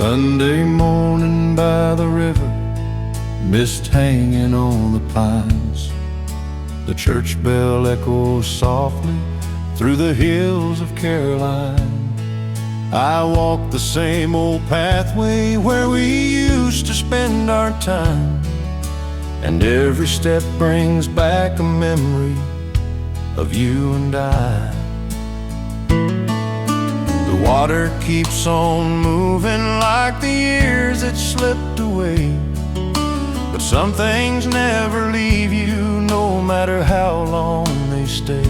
Sunday morning by the river, mist hanging on the pines. The church bell echoes softly through the hills of Caroline. I walk the same old pathway where we used to spend our time, and every step brings back a memory of you and I. The water keeps on moving like the years that slipped away, but some things never leave you, no matter how long they stay.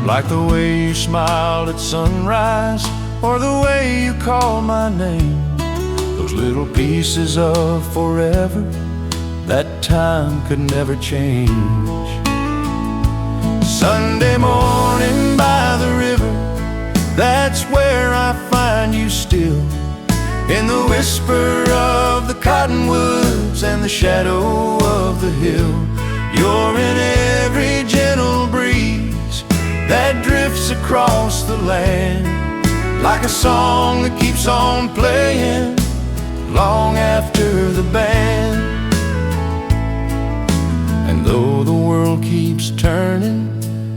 Like the way you smiled at sunrise, or the way you called my name. Those little pieces of forever that time could never change. Sunday morning by the river, that's where I find you still, in the whisper of the cottonwoods and the shadow of the hill. You're in every gentle breeze that drifts across the land, like a song that keeps on playing long after the band. And though the world keeps turning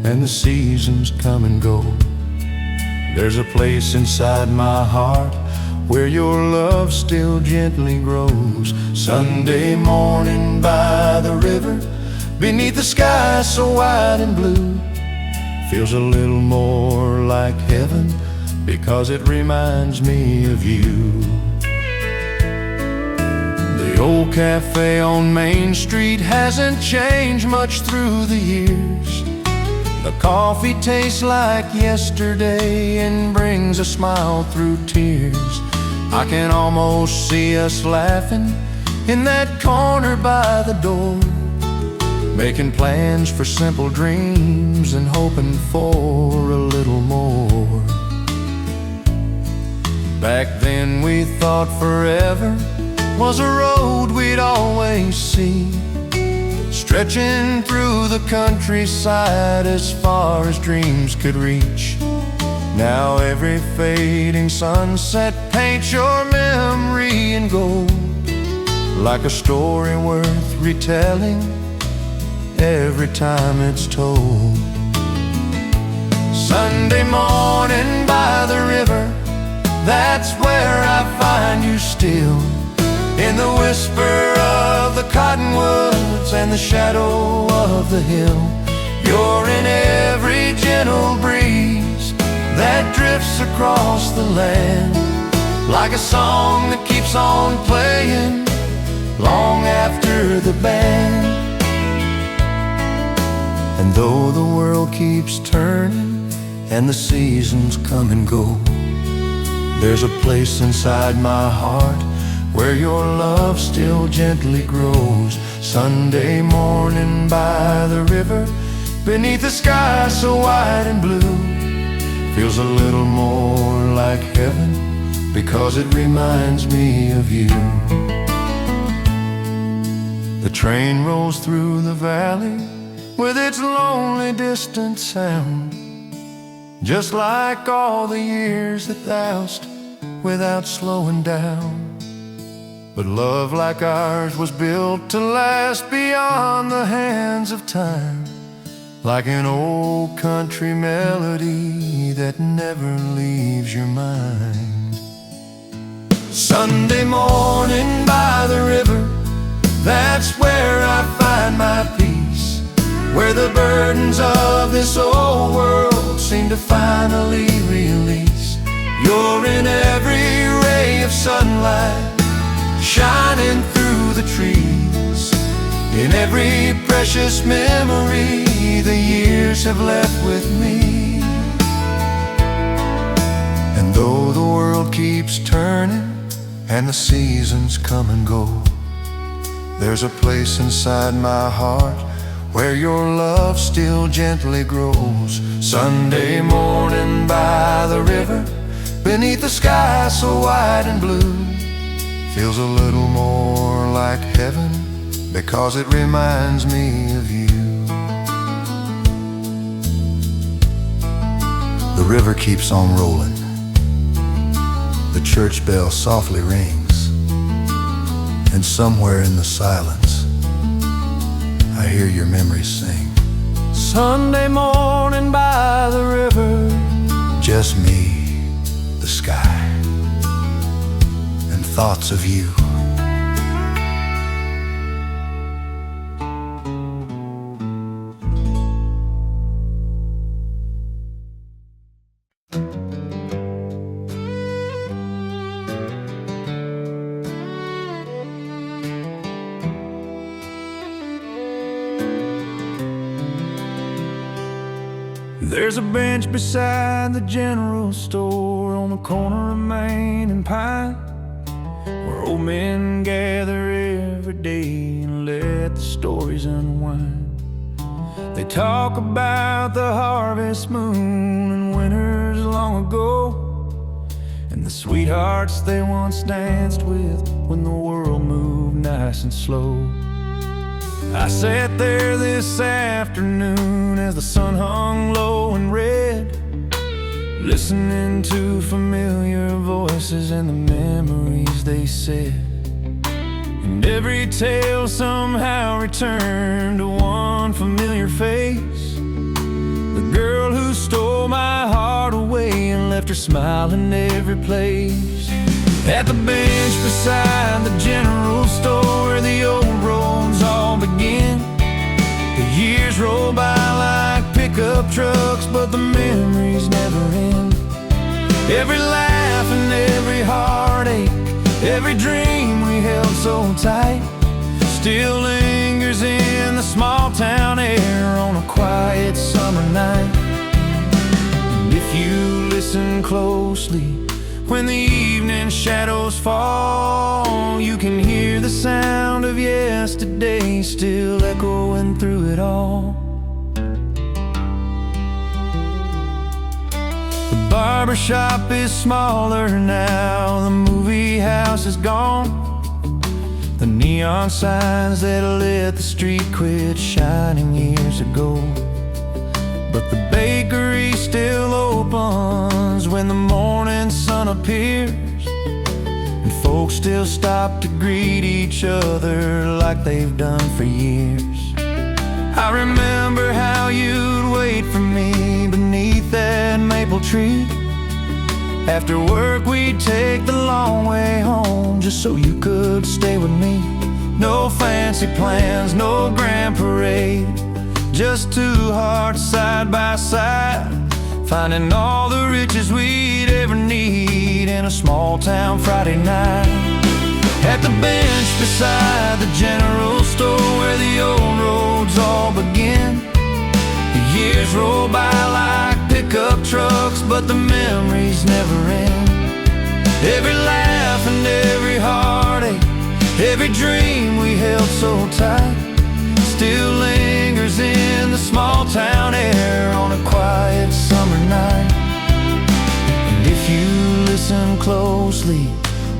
and the seasons come and go, there's a place inside my heart where your love still gently grows. Sunday morning by the river, beneath the sky so wide and blue, feels a little more like heaven because it reminds me of you. The old cafe on Main Street hasn't changed much through the years. The coffee tastes like yesterday and brings a smile through tears. I can almost see us laughing in that corner by the door, making plans for simple dreams and hoping for a little more. Back then we thought forever was a road we'd always see, stretching through the countryside as far as dreams could reach. Now every fading sunset paints your memory in gold, like a story worth retelling every time it's told. Sunday morning by the river, that's where I find you still, in the whisper of the cottonwoods and the shadow of the hill. You're in every gentle breeze that drifts across the land, like a song that keeps on playing long after the band. And though the world keeps turning and the seasons come and go, there's a place inside my heart where your love still gently grows. Sunday morning by the river, beneath the sky so wide and blue, feels a little more like heaven because it reminds me of you. The train rolls through the valley with its lonely distant sound, just like all the years that thou'st without slowing down. But love like ours was built to last beyond the hands of time, like an old country melody that never leaves your mind. Sunday morning by the river, that's where I find my peace, where the burdens of this old world seem to finally release. You're in every ray of sunlight shining through the trees, in every precious memory the years have left with me. And though the world keeps turning and the seasons come and go, there's a place inside my heart where your love still gently grows. Sunday morning by the river, beneath the sky so wide and blue, feels a little more like heaven because it reminds me of you. The river keeps on rolling, The church bell softly rings, and somewhere in the silence I hear your memories sing. Sunday morning by the river, just me, the sky, and thoughts of you. There's a bench beside the general store on the corner of Main and Pine, where old men gather every day and let the stories unwind. They talk about the harvest moon and winters long ago, and the sweethearts they once danced with when the world moved nice and slow. I sat there this afternoon as the sun hung low and red, listening to familiar voices and the memories they said. And every tale somehow returned to one familiar face, the girl who stole my heart away and left her smiling every place. At the bench beside the general store where the old roads all begin, the years roll by like pickup trucks, but the memories never end. Every laugh and every heartache, every dream we held so tight, still lingers in the small town air on a quiet summer night. And if you listen closely, when the evening shadows fall, you can hear the sound of yesterday still echoing through it all. The barbershop is smaller now, the movie house is gone, the neon signs that lit the street quit shining years ago. But the bakery still opens when the morning sun appears, and folks still stop to greet each other like they've done for years. I remember how you'd wait for me beneath that maple tree. After work we'd take the long way home just so you could stay with me. No fancy plans, no grand parade, just two hearts side by side, finding all the riches we'd ever need in a small town Friday night. At the bench beside the general store where the old roads all begin, the years roll by like pickup trucks, but the memories never end. Every laugh and every heartache, every dream we held so tight, still lingers in the small town air on a quiet summer night. And if you listen closely,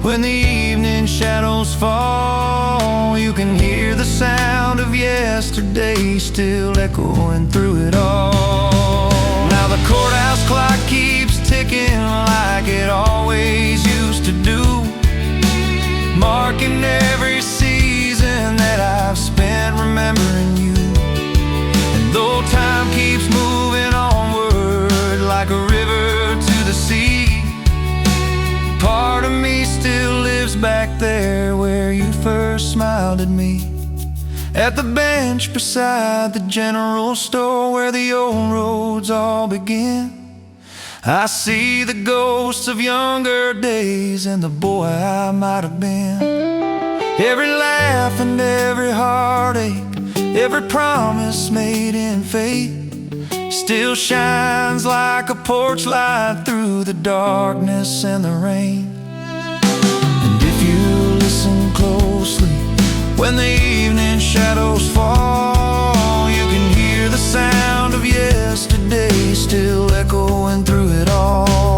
when the evening shadows fall, you can hear the sound of yesterday still echoing through it all. Now the courthouse clock keeps ticking like it always used to do, marking every season that I've spent remembering you. And though time keeps moving onward like a river to the sea, part of me still lives back there where you first smiled at me. At the bench beside the general store where the old roads all begin, I see the ghosts of younger days and the boy I might have been. Every laugh and every heartache, every promise made in faith, still shines like a porch light through the darkness and the rain. And if you listen closely, when the evening shadows fall, you can hear the sound of yesterday still echoing through it all.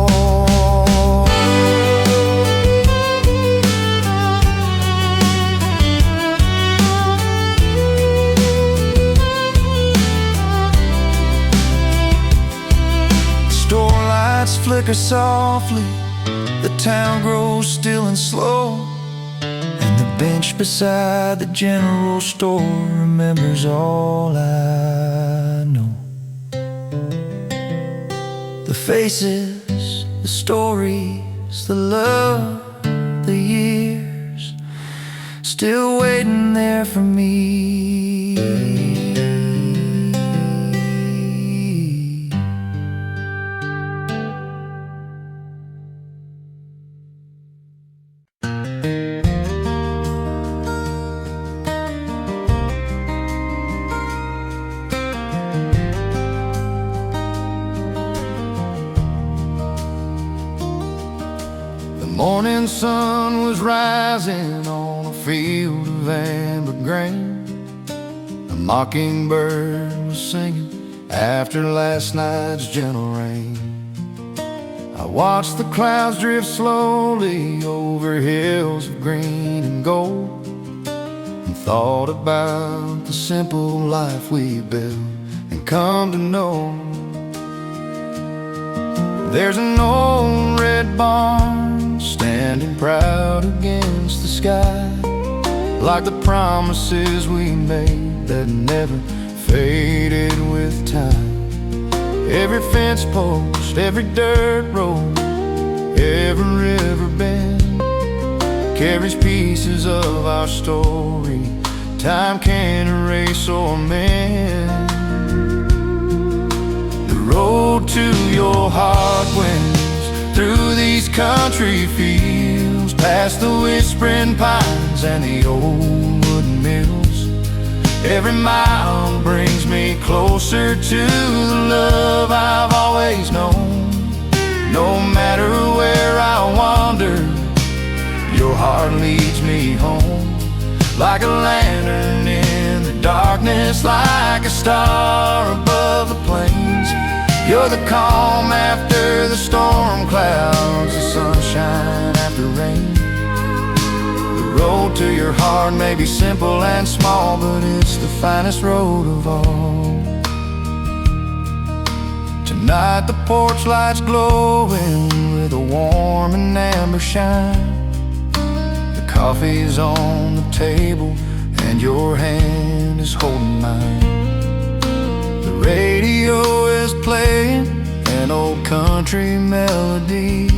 Store lights flicker softly the town grows still and slow, and the bench beside the general store remembers all I know. The faces, the stories, the love, the years, still waiting there for me. The morning sun was rising on a field of amber grain. A mockingbird was singing after last night's gentle rain. I watched the clouds drift slowly over hills of green and gold, and thought about the simple life we built and come to know. There's an old red barn standing proud against the sky, like the promises we made that never faded with time. Every fence post, every dirt road, every river bend carries pieces of our story time can't erase or mend. The road to your heart winds through these country fields, past the whispering pines and the old wooden mills. Every mile brings me closer to the love I've always known. No matter where I wander, your heart leads me home. Like a lantern in the darkness, like a star above the plains. You're the calm after the storm clouds, the sunshine after rain. The road to your heart may be simple and small, but it's the finest road of all. Tonight the porch light's glowing with a warm and amber shine. The coffee's on the table and your hand is holding mine. The radio is playing an old country melody,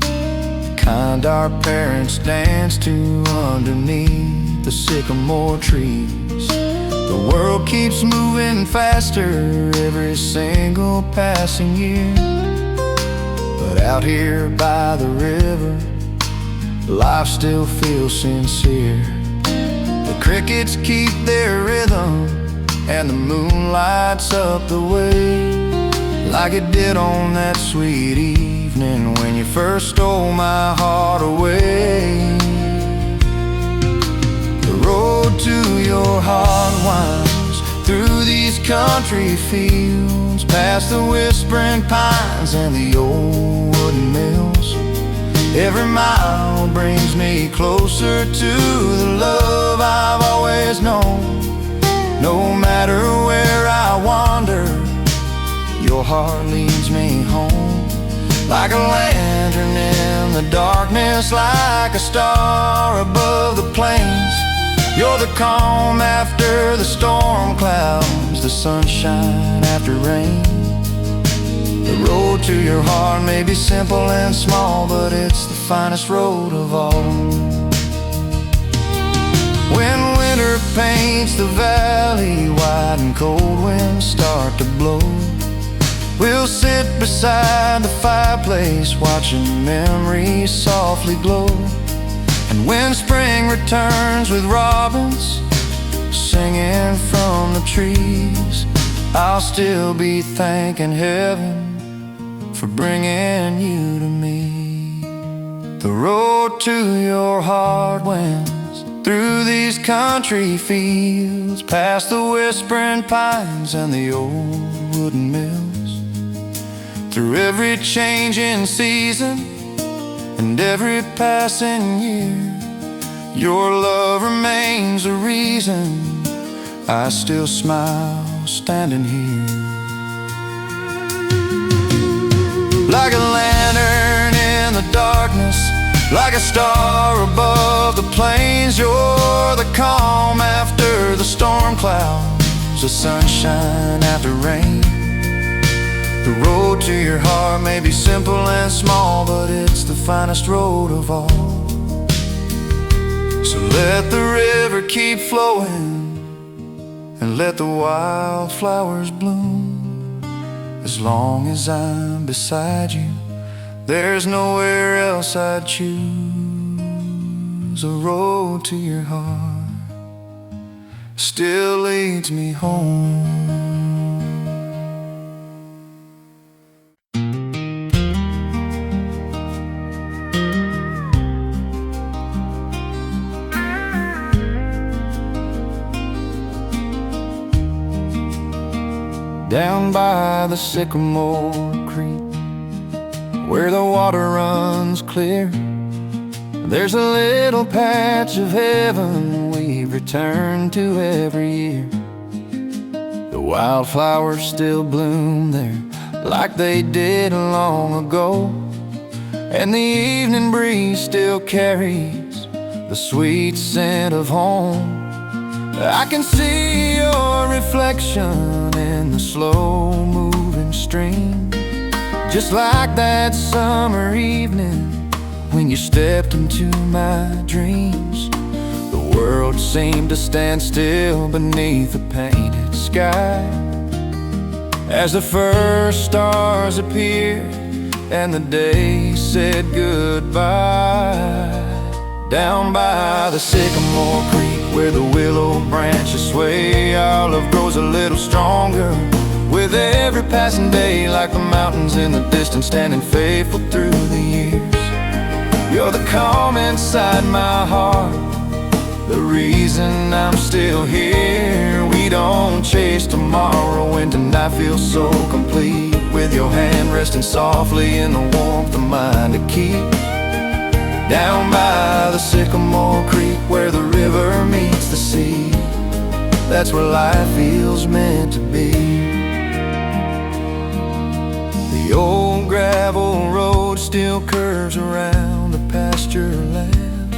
the kind our parents danced to underneath the sycamore trees. The world keeps moving faster every single passing year, but out here by the river, life still feels sincere. The crickets keep their rhythm and the moon lights up the way, like it did on that sweet evening when you first stole my heart away. The road to your heart winds through these country fields, past the whispering pines and the old wooden mills. Every mile brings me closer to the love I've always known. No matter where I wander, your heart leads me home. Like a lantern in the darkness, like a star above the plains. You're the calm after the storm clouds, the sunshine after rain. The road to your heart may be simple and small, but it's the finest road of all. When winter paints the valley white and cold winds start to blow, we'll sit beside the fireplace watching memories softly glow. And when spring returns with robins singing from the trees, I'll still be thanking heaven for bringing you to me. The road to your heart winds through these country fields, past the whispering pines and the old wooden mills. Through every changing season and every passing year, your love remains a reason I still smile standing here. Like a lantern in the dark promise. Like a star above the plains, you're the calm after the storm clouds, the sunshine after rain. The road to your heart may be simple and small, but it's the finest road of all. So let the river keep flowing, and let the wildflowers bloom. As long as I'm beside you, there's nowhere else I'd choose. A road to your heart still leads me home. Down by the sycamore creek, where the water runs clear, there's a little patch of heaven we've returned to every year. The wildflowers still bloom there like they did long ago, and the evening breeze still carries the sweet scent of home. I can see your reflection in the slow-moving stream, just like that summer evening when you stepped into my dreams. The world seemed to stand still beneath a painted sky as the first stars appeared and the day said goodbye. Down by the sycamore creek, where the willow branches sway, our love grows a little stronger with every passing day, like the mountains in the distance standing faithful through the years. You're the calm inside my heart, the reason I'm still here. We don't chase tomorrow when tonight feels so complete, with your hand resting softly in the warmth of mine to keep. Down by the sycamore creek, where the river meets the sea, that's where life feels meant to be. The old gravel road still curves around the pasture land,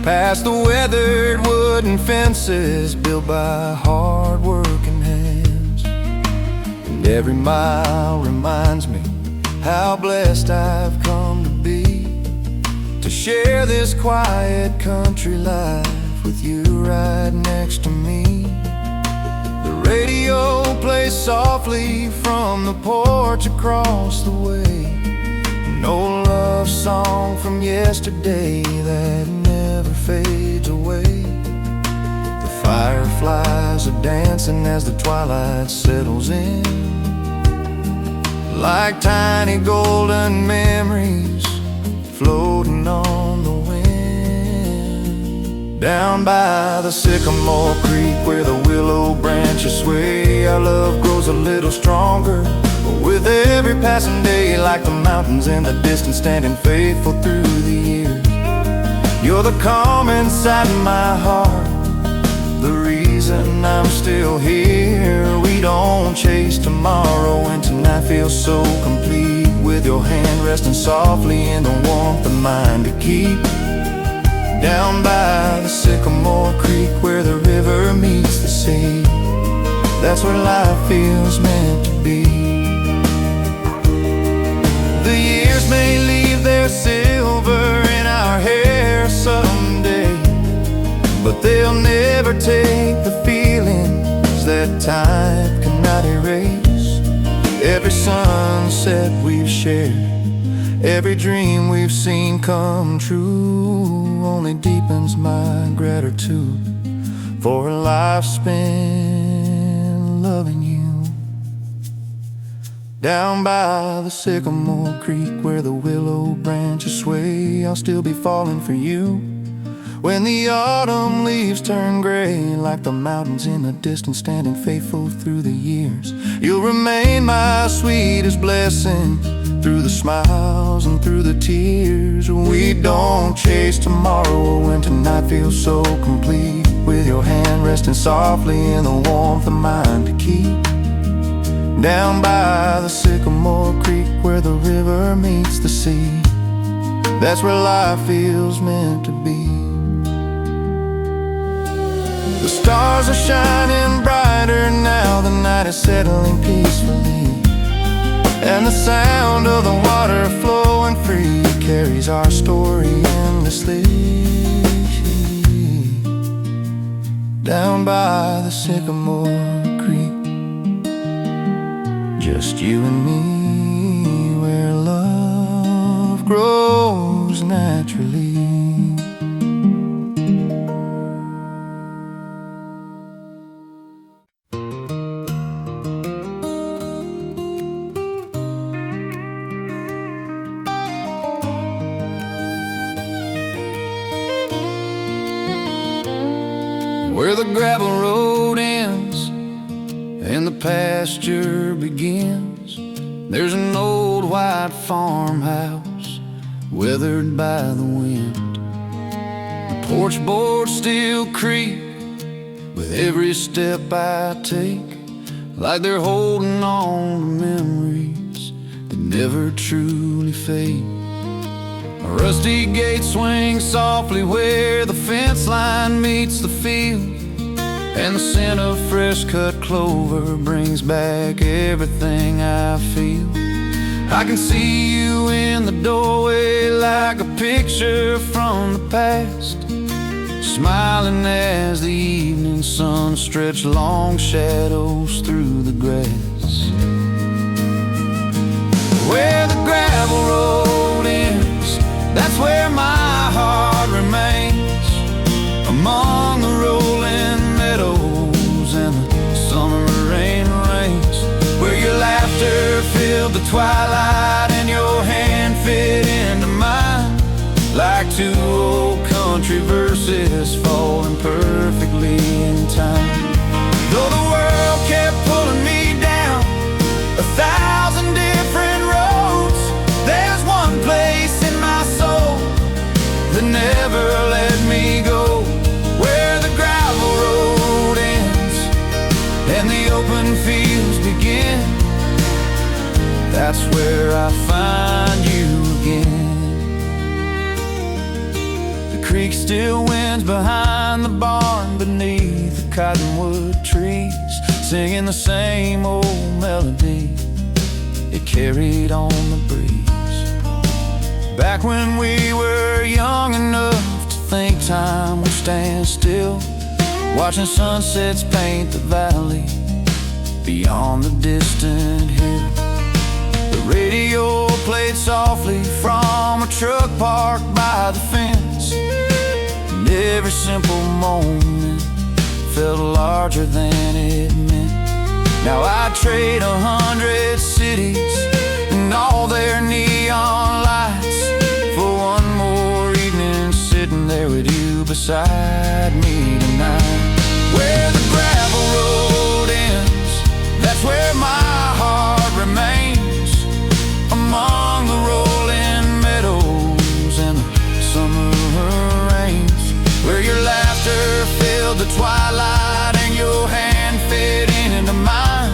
past the weathered wooden fences built by hard-working hands. And every mile reminds me how blessed I've come to be, to share this quiet country life with you right next to me. The radio plays softly from the porch across the way, an old love song from yesterday that never fades away. The fireflies are dancing as the twilight settles in, like tiny golden memories floating on the wind. Down by the sycamore creek, where the willow branches sway, our love grows a little stronger with every passing day, like the mountains in the distance standing faithful through the years. You're the calm inside my heart, the reason I'm still here. We don't chase tomorrow when tonight feels so complete, with your hand resting softly in the warmth of mine to keep. Down by the sycamore creek, where the river meets the sea, that's where life feels meant to be. The years may leave their silver in our hair someday, but they'll never take the feelings that time cannot erase. Every sunset we've shared, every dream we've seen come true, only deepens my gratitude for a life spent loving you. Down by the sycamore creek, where the willow branches sway, I'll still be falling for you when the autumn leaves turn gray, like the mountains in the distance standing faithful through the years. You'll remain my sweetest blessing through the smiles and through the tears. We don't chase tomorrow when tonight feels so complete, with your hand resting softly in the warmth of mine to keep. Down by the sycamore creek, where the river meets the sea, That's where life feels meant to be. The stars are shining brighter now, the night is settling peacefully, and the sound of the water flowing free carries our story endlessly. Down by the sycamore creek, just you and me, where love grows naturally. Where the gravel road ends and the pasture begins, there's an old white farmhouse weathered by the wind. The porch boards still creak with every step I take, like they're holding on to memories that never truly fade. A rusty gate swings softly where the fence line meets the field, and the scent of fresh-cut clover brings back everything I feel. I can see you in the doorway like a picture from the past, smiling as the evening sun stretched long shadows through the grass. Where the gravel road ends, that's where my heart remains, among the rolling meadows and the summer rain rains, where your laughter filled the twilight and your hand fit into mine, like two old country verses falling perfectly in time. Though the world kept pulling me down 1,000 different roads, there's one place in my soul that never let me go. Where the gravel road ends and the open fields begin, that's where I find you again. The creek still winds behind the barn, beneath the cottonwood trees, singing the same old melody it carried on the breeze. Back when we were young enough to think time would stand still, watching sunsets paint the valley beyond the distant hill. The radio played softly from a truck parked by the fence, and every simple moment felt larger than it meant. Now I'd trade 100 cities and all their neon lights for one more evening sitting there with you beside me tonight. Where the gravel road ends, that's where my heart remains, among the rolling meadows and the summer rains, where your laughter filled the twilight and your hand fit into mine,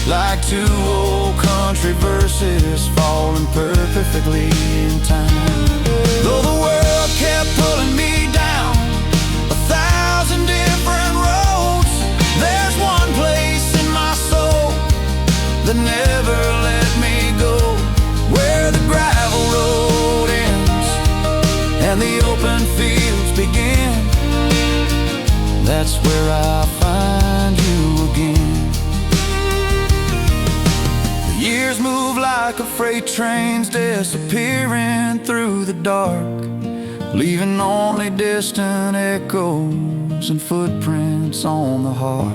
like two old country verses falling perfectly in time. Though the world kept pulling me down 1,000 different roads, there's one place in my soul that never let me go. Where the gravel road ends and the open fields begin, that's where I find you again. The years move like a freight train's disappearing through the dark, leaving only distant echoes and footprints on the heart.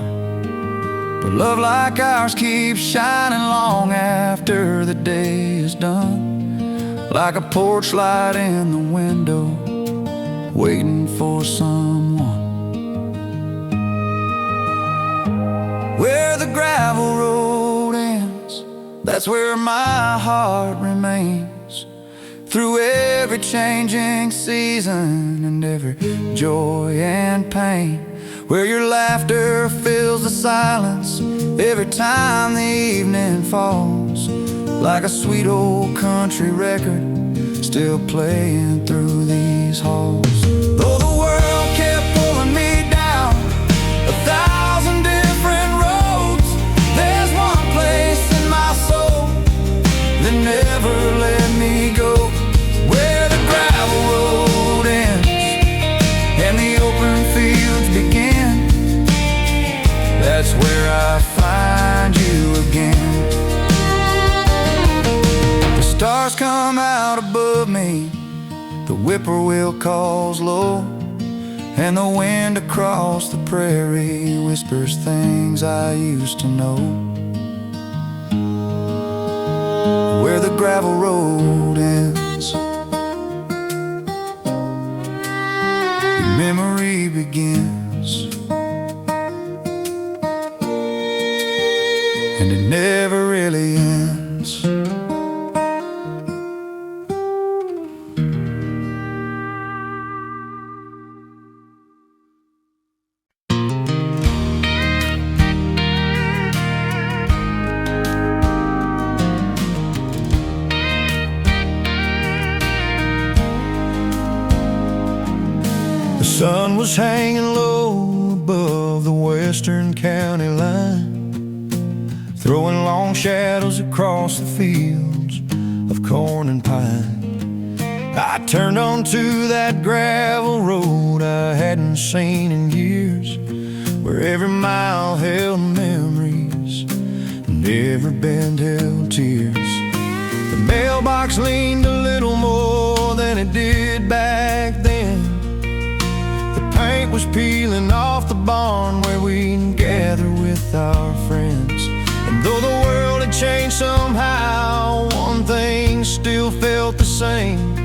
But love like ours keeps shining long after the day is done, like a porch light in the window, waiting for someone. Where the gravel road ends, that's where my heart remains, through every changing season and every joy and pain, where your laughter fills the silence every time the evening falls, like a sweet old country record still playing through these halls. Though the world kept pulling me down 1,000 different roads, there's one place in my soul that never let me go, where the gravel road ends and the open fields begin. That's where I find you again. The stars come out above me, the whippoorwill calls low, and the wind across the prairie whispers things I used to know. Where the gravel road ends, your memory begins, and it never really ends. The sun was hanging low above the western county line, throwing long shadows across the fields of corn and pine. I turned onto that gravel road I hadn't seen in years, where every mile held memories and every bend held tears. The mailbox leaned a little more than it did back then. Paint was peeling off the barn where we'd gather with our friends. And though the world had changed somehow, one thing still felt the same.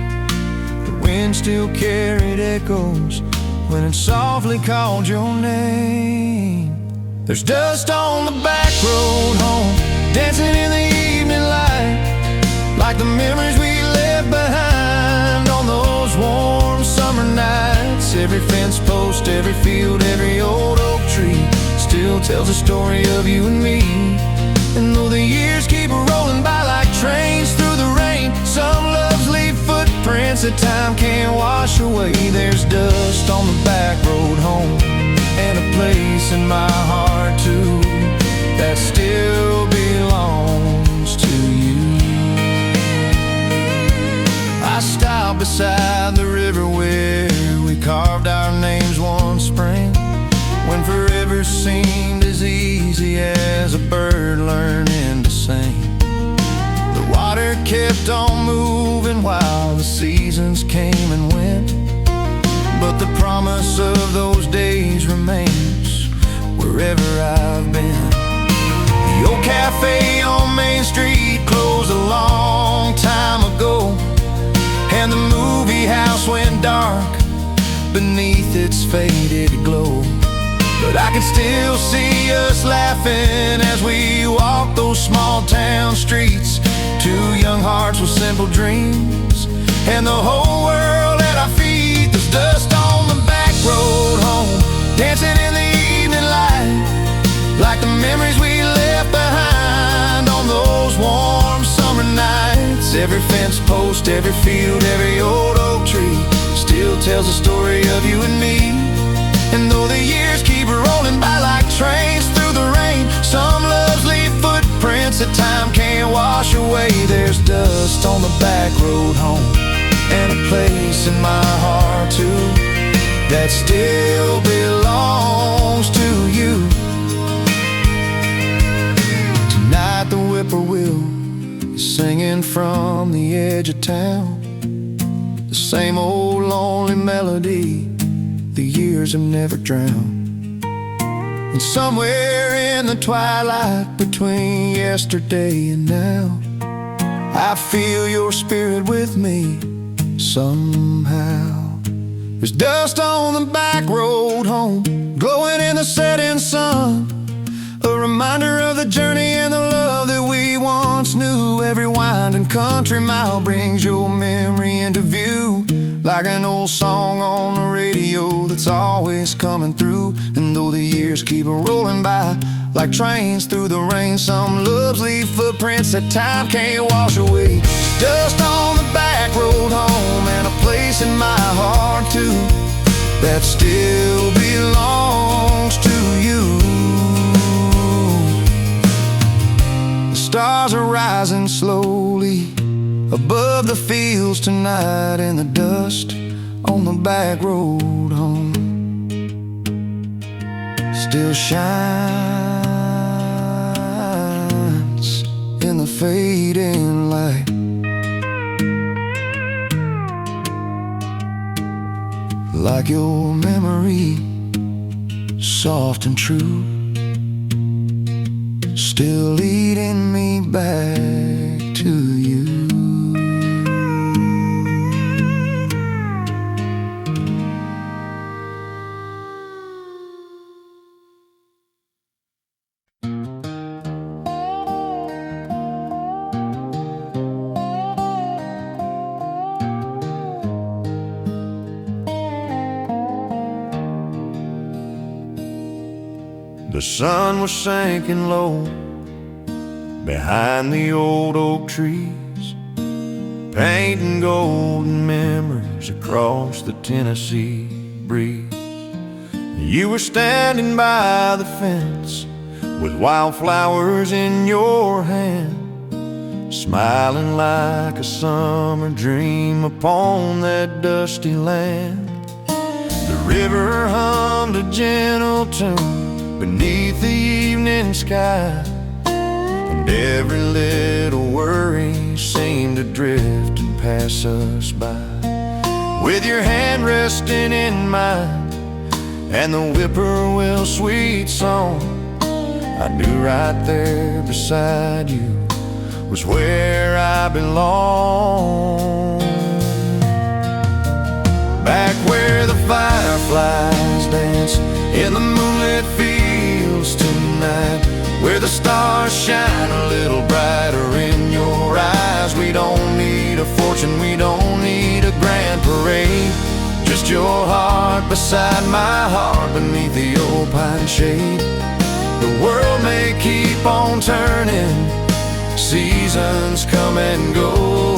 The wind still carried echoes when it softly called your name. There's dust on the back road home, dancing in the evening light, like the memories we left behind on those warm summer nights. Every fence post, every field, every old oak tree still tells a story of you and me. And though the years keep rolling by like trains through the rain, some loves leave footprints that time can't wash away. There's dust on the back road home, and a place in my heart too that still belongs to you. I stopped beside the river where we carved our names one spring, when forever seemed as easy as a bird learning to sing. The water kept on moving while the seasons came and went, but the promise of those days remains wherever I've been. The old cafe on Main Street closed a long time ago, and the movie house went dark beneath its faded glow. But I can still see us laughing as we walk those small town streets, two young hearts with simple dreams, and the whole world at our feet. There's dust on the back road home, dancing in the evening light, like the memories we left behind on those warm summer nights. Every fence post, every field, every old oak tree still tells a story of you and me. And though the years keep rolling by like trains through the rain, some loves leave footprints that time can't wash away. There's dust on the back road home, and a place in my heart too that still belongs to you. Tonight the whippoorwill is singing from the edge of town, the same old lonely melody the years have never drowned. And somewhere in the twilight between yesterday and now, I feel your spirit with me somehow. There's dust on the back road home, glowing in the setting sun, a reminder of the journey and the love that we once knew. Every winding country mile brings your memory into view, like an old song on the radio that's always coming through. And though the years keep rolling by like trains through the rain, some loves leave footprints that time can't wash away. Dust on the back road home, and a place in my heart too that still belongs to you. The stars are rising slowly above the fields tonight, and the dust on the back road home still shines in the fading light. Like your memory, soft and true, still leading me back to you. The sun was sinking low behind the old oak trees, painting golden memories across the Tennessee breeze. You were standing by the fence with wildflowers in your hand, smiling like a summer dream upon that dusty land. The river hummed a gentle tune beneath the evening sky, and every little worry seemed to drift and pass us by. With your hand resting in mine and the whippoorwill's sweet song, I knew right there beside you was where I belong. Back where the fireflies dance in the moonlit fields tonight, where the stars shine a little brighter in your eyes. We don't need a fortune, we don't need a grand parade, just your heart beside my heart beneath the old pine shade. The world may keep on turning, seasons come and go,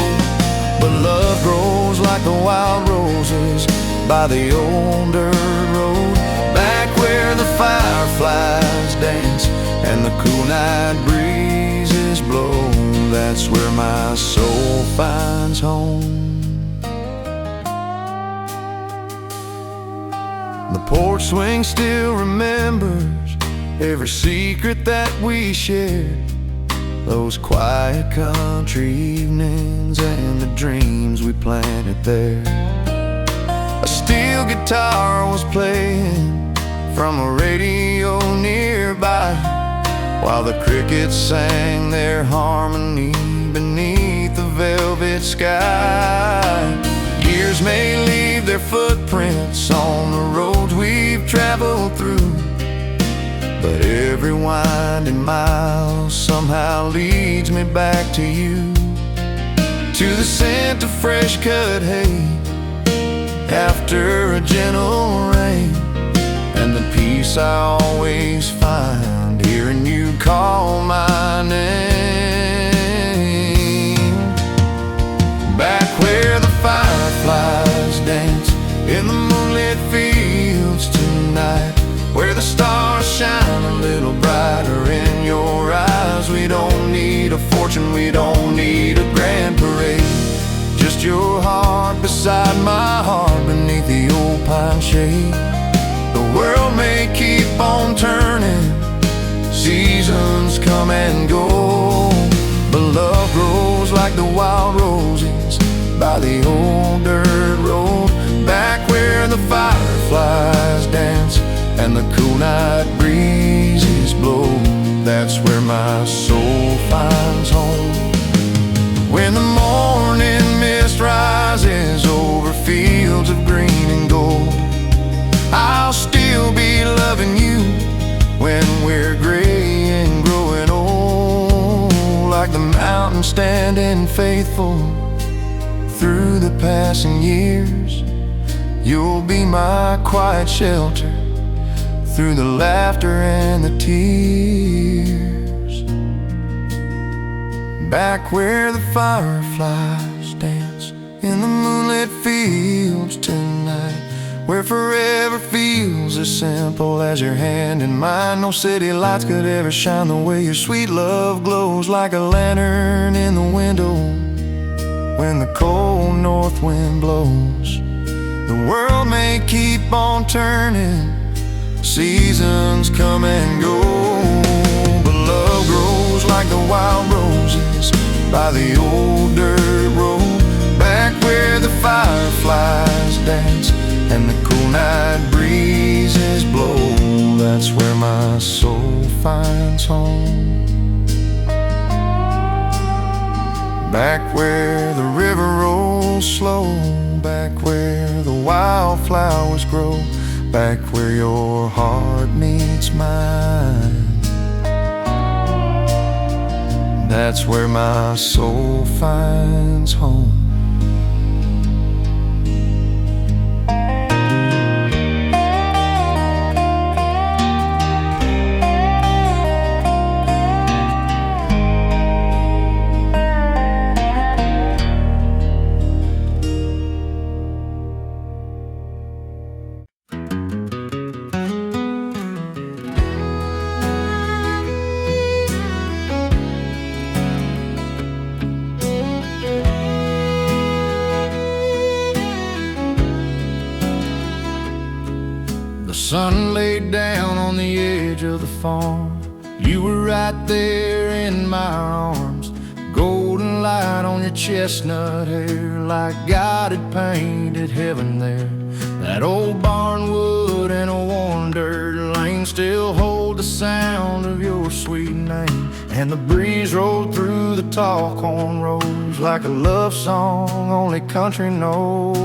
but love grows like the wild roses by the old dirt road. Back where the fireflies dance and the cool night breezes blow, that's where my soul finds home. The porch swing still remembers every secret that we shared, those quiet country evenings and the dreams we planted there. A steel guitar was playing from a radio nearby, while the crickets sang their harmony beneath the velvet sky. Years may leave their footprints on the roads we've traveled through, but every winding mile somehow leads me back to you, to the scent of fresh cut hay after a gentle rain, and the peace I always find hearing you call my name. Back where the fireflies dance in the moonlit fields tonight, where the stars shine a little brighter in your eyes. We don't need a fortune, we don't need a grand parade, just your heart beside my heart beneath the old pine shade. The world may keep on turning, seasons come and go, but love grows like the wild roses by the old dirt road. Back where the fireflies dance and the cool night breezes blow, that's where my soul finds home. When the morning mist rises over fields of green and gold, I'll still be loving you when we're gray and growing old, like the mountains standing faithful through the passing years. You'll be my quiet shelter through the laughter and the tears. back where the fireflies dance in the moonlit fields tonight, where forever feels as simple as your hand in mine. No city lights could ever shine the way your sweet love glows, like a lantern in the window when the cold north wind blows. The world may keep on turning, seasons come and go, but love grows like the wild roses by the old dirt road, back where the fireflies dance and the cool night breezes blow. That's where my soul finds home. Back where the river rolls slow, back where the wildflowers grow, back where your heart meets mine. That's where my soul finds home. The sun laid down on the edge of the farm. You were right there in my arms. Golden light on your chestnut hair, like God had painted heaven there. That old barnwood and a worn dirt lane still hold the sound of your sweet name. And the breeze rolled through the tall corn rows like a love song only country knows.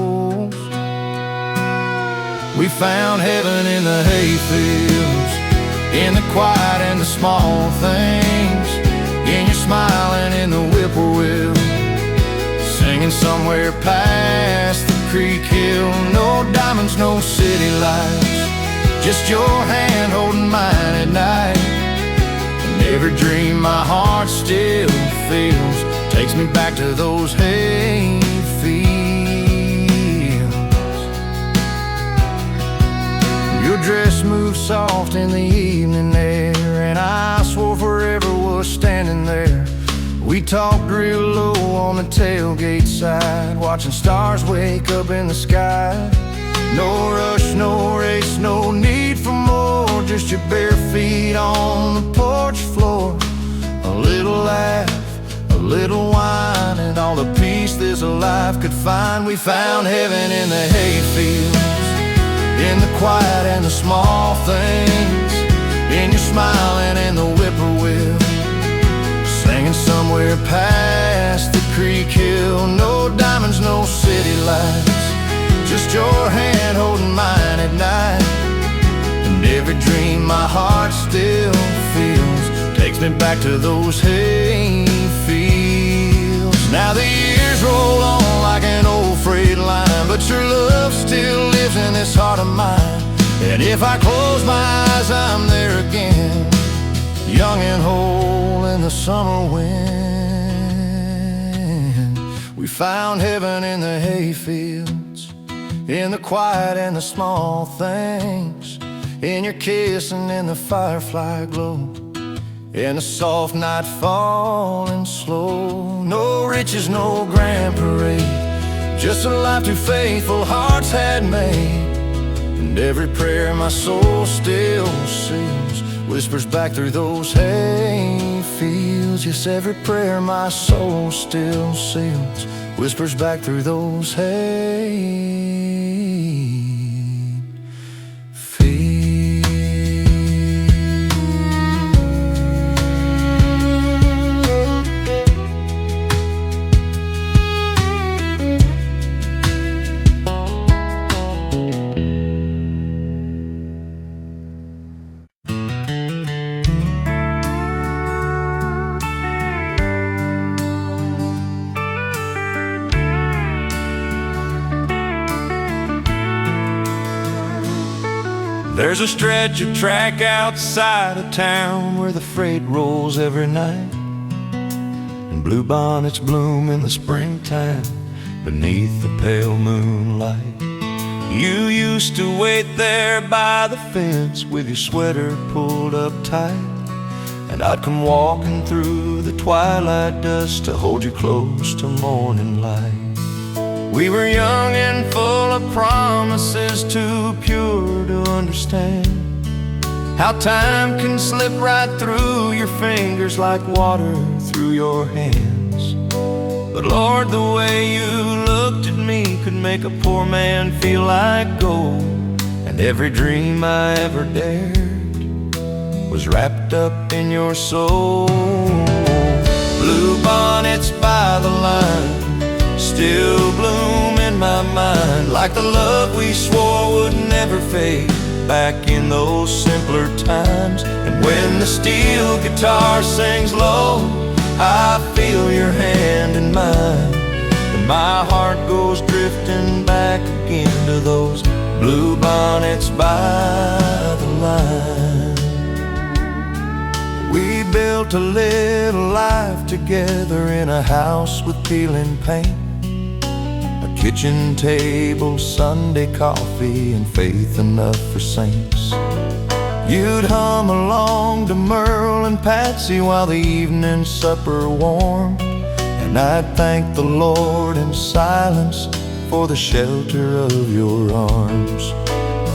We found heaven in the hayfields, in the quiet and the small things, in your smile and in the whippoorwill, singing somewhere past the creek hill. No diamonds, no city lights, just your hand holding mine at night. And every dream my heart still feels takes me back to those hayfields. Your dress moved soft in the evening air, and I swore forever was standing there. We talked real low on the tailgate side, watching stars wake up in the sky. No rush, no race, no need for more, just your bare feet on the porch floor. A little laugh, a little wine, and all the peace this life could find. We found heaven in the hayfields, in the quiet and the small things, in your smile and in the whippoorwill, singing somewhere past the creek hill. No diamonds, no city lights, just your hand holding mine at night. And every dream my heart still feels takes me back to those hayfields. Now the years roll on like an old freight line, but your love still lives in this heart of mine. And if I close my eyes, I'm there again, young and whole in the summer wind. We found heaven in the hayfields, in the quiet and the small things, in your kiss and in the firefly glow, in the soft night falling slow. No riches, no grand parade, just a life two faithful hearts had made. And every prayer my soul still seals whispers back through those hayfields. Yes, every prayer my soul still seals whispers back through those hayfields. There's a stretch of track outside of town where the freight rolls every night. and bluebonnets bloom in the springtime beneath the pale moonlight. You used to wait there by the fence with your sweater pulled up tight, and I'd come walking through the twilight dust to hold you close till morning light. We were young and full of promises, too pure to understand how time can slip right through your fingers like water through your hands. But Lord, the way you looked at me could make a poor man feel like gold, and every dream I ever dared was wrapped up in your soul. Blue bonnets by the line still bloom in my mind, like the love we swore would never fade back in those simpler times. And when the steel guitar sings low, I feel your hand in mine, and my heart goes drifting back again to those blue bonnets by the line. We built a little life together in a house with peeling paint, a kitchen table, Sunday coffee, and faith enough for saints. You'd hum along to Merle and Patsy while the evening supper warmed, and I'd thank the Lord in silence for the shelter of your arms.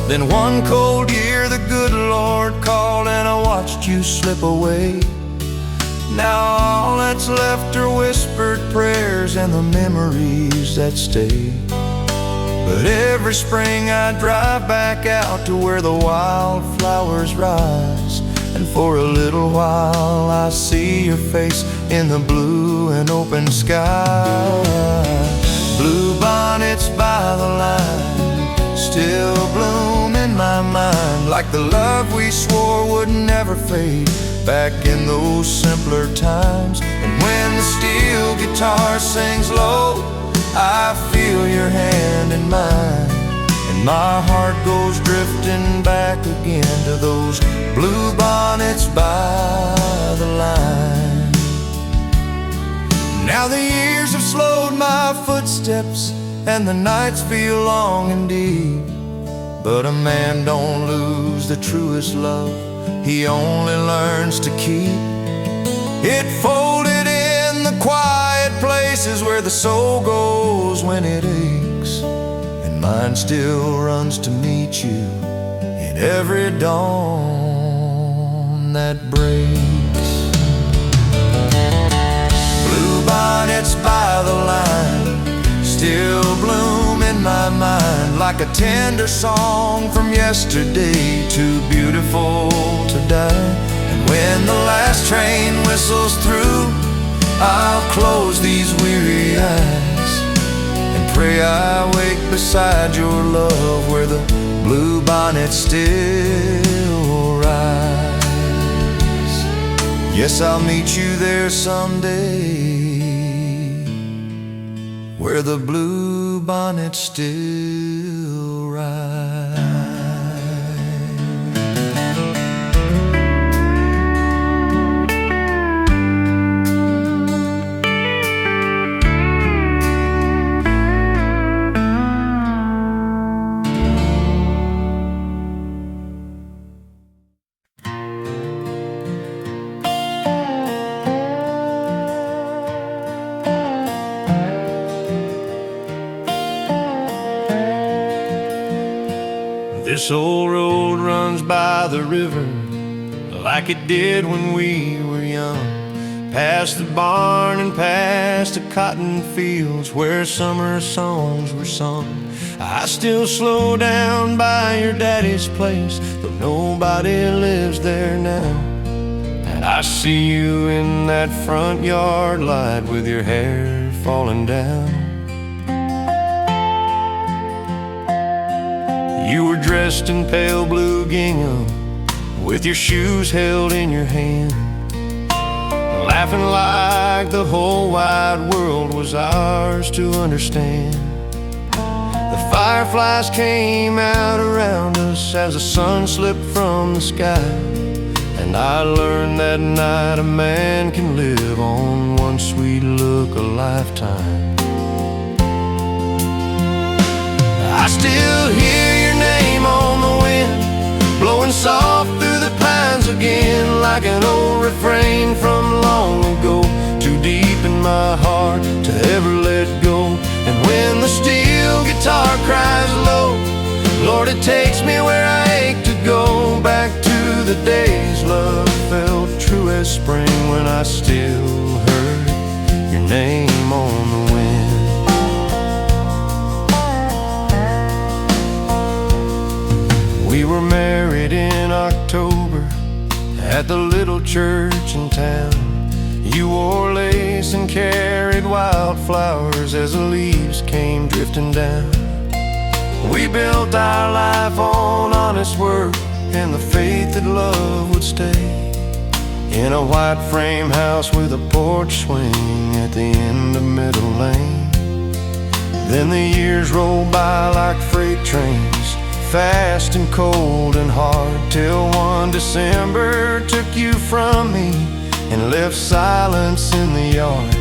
Then one cold year the good Lord called, and I watched you slip away. Now all that's left are whispered prayers and the memories that stay. But every spring I drive back out to where the wildflowers rise, and for a little while I see your face in the blue and open sky. Blue bonnets by the line still bloom in my mind, like the love we swore would never fade back in those simpler times. And when the steel guitar sings low, I feel your hand in mine, and my heart goes drifting back again to those blue bonnets by the line. Now the years have slowed my footsteps, and the nights feel long and deep, but a man don't lose the truest love, he only learns to keep it folded in the quiet places where the soul goes when it aches. And mine still runs to meet you in every dawn that breaks. Blue bonnets by the line still bloom in my mind, like a tender song from yesterday, too beautiful to die. And when the last train whistles through, I'll close these weary eyes and pray I wake beside your love where the blue bonnets still rise. Yes, I'll meet you there someday, where the blue bonnets still rise. This old road runs by the river like it did when we were young, past the barn and past the cotton fields where summer songs were sung. I still slow down by your daddy's place, though nobody lives there now. And I see you in that front yard light with your hair falling down. You were dressed in pale blue gingham with your shoes held in your hand, laughing like the whole wide world was ours to understand. The fireflies came out around us as the sun slipped from the sky, And I learned that night a man can live on one sweet look a lifetime. I still hear your name on the wind, blowing soft through the pines again, like an old refrain from long ago, too deep in my heart to ever let go. And when the steel guitar cries low, Lord, it takes me where I ache to go, back to the days love felt true as spring, when I still heard your name on the wind. We were married in October at the little church in town. You wore lace and carried wildflowers as the leaves came drifting down. We built our life on honest work and the faith that love would stay, in a white frame house with a porch swing at the end of Middle Lane. Then the years rolled by like freight trains, fast and cold and hard, till one December took you from me and left silence in the yard.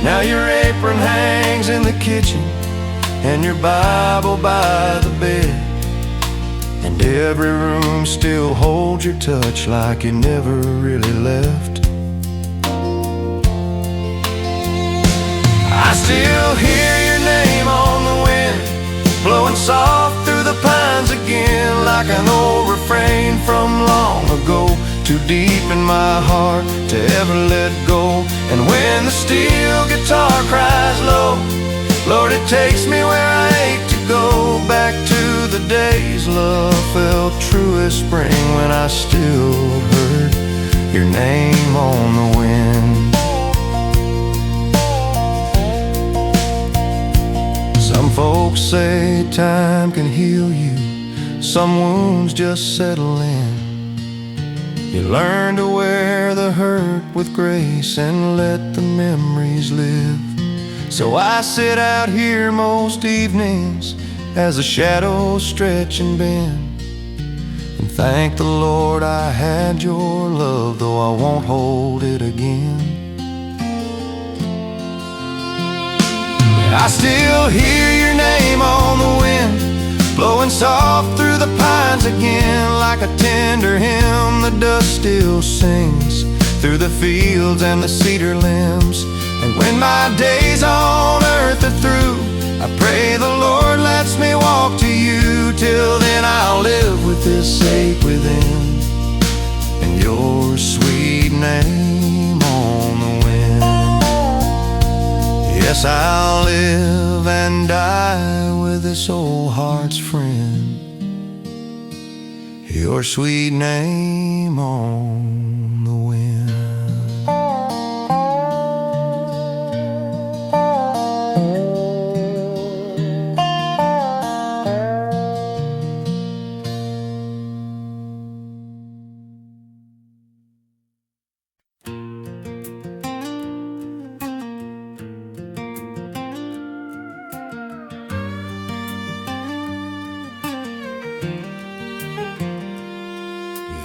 Now your apron hangs in the kitchen and your Bible by the bed, and every room still holds your touch like you never really left. I still hear your name on the wind, blowing soft through the pines again, like an old refrain from long ago, too deep in my heart to ever let go. And when the steel guitar cries low, Lord, it takes me where I ache to go, back to the days love felt true as spring, when I still heard your name on the wind. Some folks say time can heal you, some wounds just settle in. You learn to wear the hurt with grace and let the memories live. So I sit out here most evenings as the shadows stretch and bend, and thank the Lord I had your love, though I won't hold it again. I still hear your name on the wind, blowing soft through the pines again, like a tender hymn the dust still sings through the fields and the cedar limbs. And when my days on earth are through, I pray the Lord lets me walk to you. Till then I'll live with this ache within, and your sweet name on the wind. Yes, I'll live and die with this old heart's friend, your sweet name on the wind.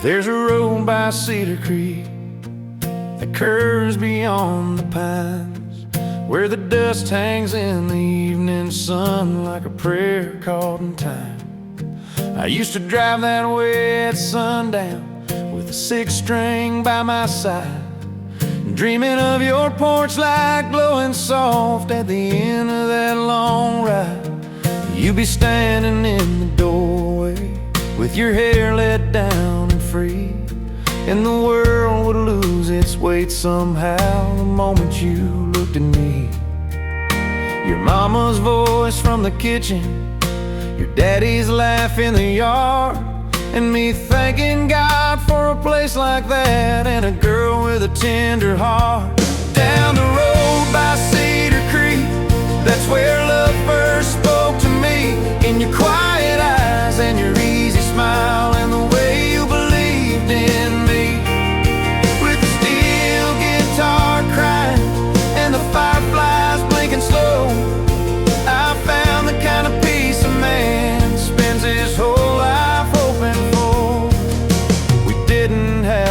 There's a road by Cedar Creek that curves beyond the pines, where the dust hangs in the evening sun like a prayer caught in time. I used to drive that way at sundown with a six-string by my side, dreaming of your porch light glowing soft at the end of that long ride. You'd be standing in the doorway with your hair let down and free, and the world would lose its weight somehow the moment you looked at me. Your mama's voice from the kitchen, your daddy's laugh in the yard, and me thanking God for a place like that and a girl with a tender heart. Down the road by Cedar Creek, that's where love first spoke to me, in your quiet eyes and your easy smile and the way you believed in me. With the steel guitar crying and the fireflies blinking slow, I found the kind of peace a man spends his whole life hoping for. We didn't have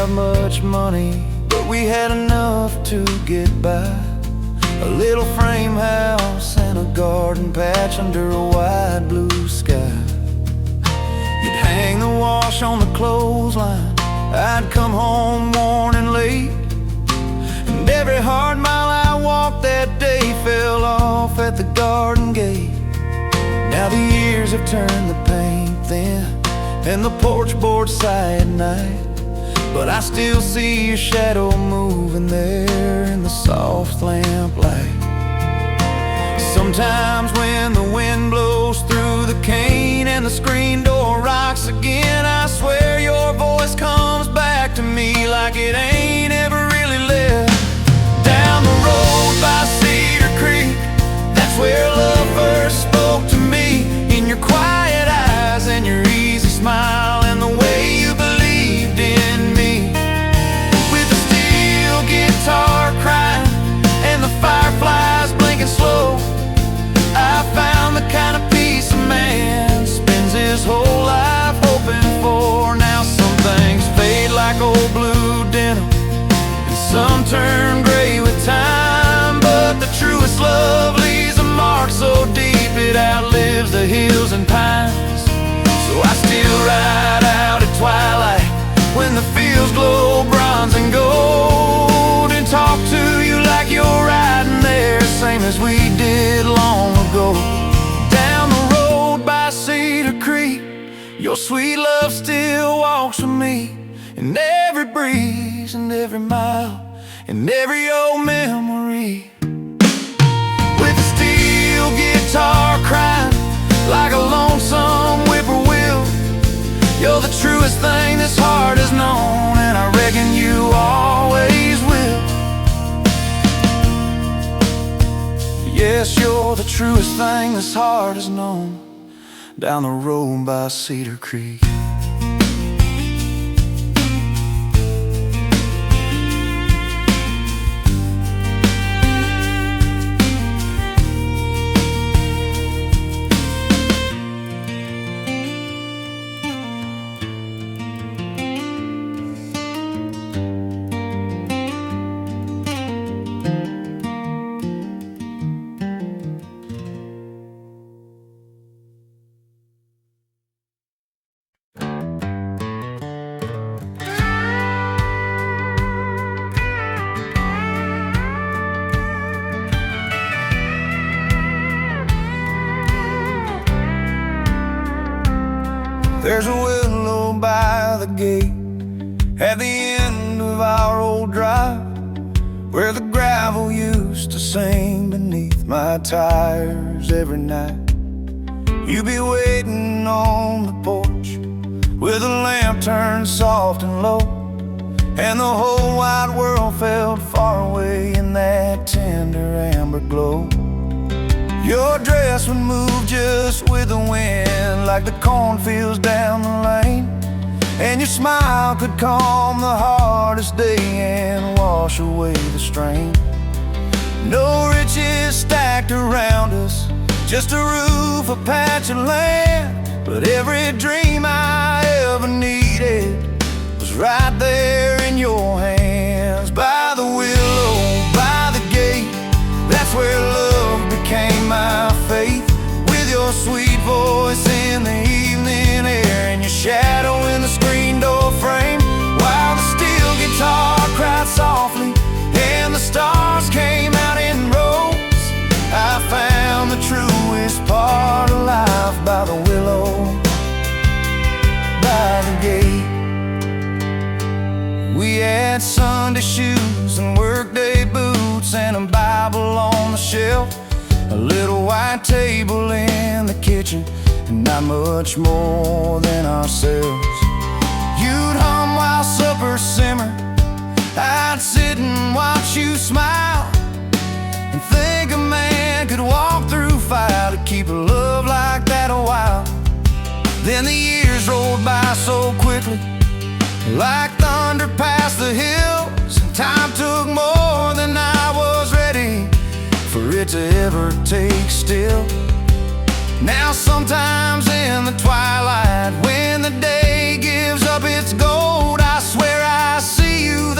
much money, but we had enough to get by. A little frame house and a garden patch under a wide blue sky. You'd hang the wash on the clothesline, I'd come home worn and late, and every hard mile I walked that day fell off at the garden gate. Now the years have turned the paint thin and the porch boards sigh at night, but I still see your shadow moving there in the soft lamplight. Sometimes when the wind blows through the cane and the screen door rocks again, I swear your voice comes back to me like it ain't ever really left. Down the road by Cedar Creek, that's where love first spoke to me. In your quiet eyes and your easy smile and the way you believed in me. With a steel guitar crying and the fireflies blinking slow, I found the kind of peace a man spends his whole life hoping for. Now some things fade like old blue denim, and some turn gray with time, but the truest love leaves a mark so deep it outlives the hills and pines. So I still ride out at twilight when the fields glow bronze and gold, and talk to you like you're riding there, same as we did long ago. Down the road by Cedar Creek, your sweet love still walks with me, in every breeze and every mile and every old memory. With a steel guitar crying like a lonesome whippoorwill, you're the truest thing this heart has known, and I reckon you always will. Yes, you're the truest thing this heart has known, down the road by Cedar Creek. There's a willow by the gate at the end of our old drive, where the gravel used to sing beneath my tires every night. You'd be waiting on the porch with a lamp turned soft and low, and the whole wide world felt far away in that tender amber glow. Your dress would move just with the wind, like the cornfields down the lane, and your smile could calm the hardest day and wash away the strain. No riches stacked around us, just a roof, a patch of land, but every dream I ever needed was right there in your hands. By the willow, by the gate, that's where love became my faith. With your sweet voice in the evening air and your shadow in the screen door frame, while the steel guitar cried softly and the stars came out in rows, I found the truest part of life by the willow, by the gate. We had Sunday shoes and workday boots and a Bible on the shelf, a little white table in the kitchen, and not much more than ourselves. You'd hum while supper simmered, I'd sit and watch you smile, and think a man could walk through fire to keep a love like that a while. Then the years rolled by so quickly, like thunder past the hills, and time took more than I was ready for it to ever take still. Now sometimes in the twilight, when the day gives up its gold, I swear I see you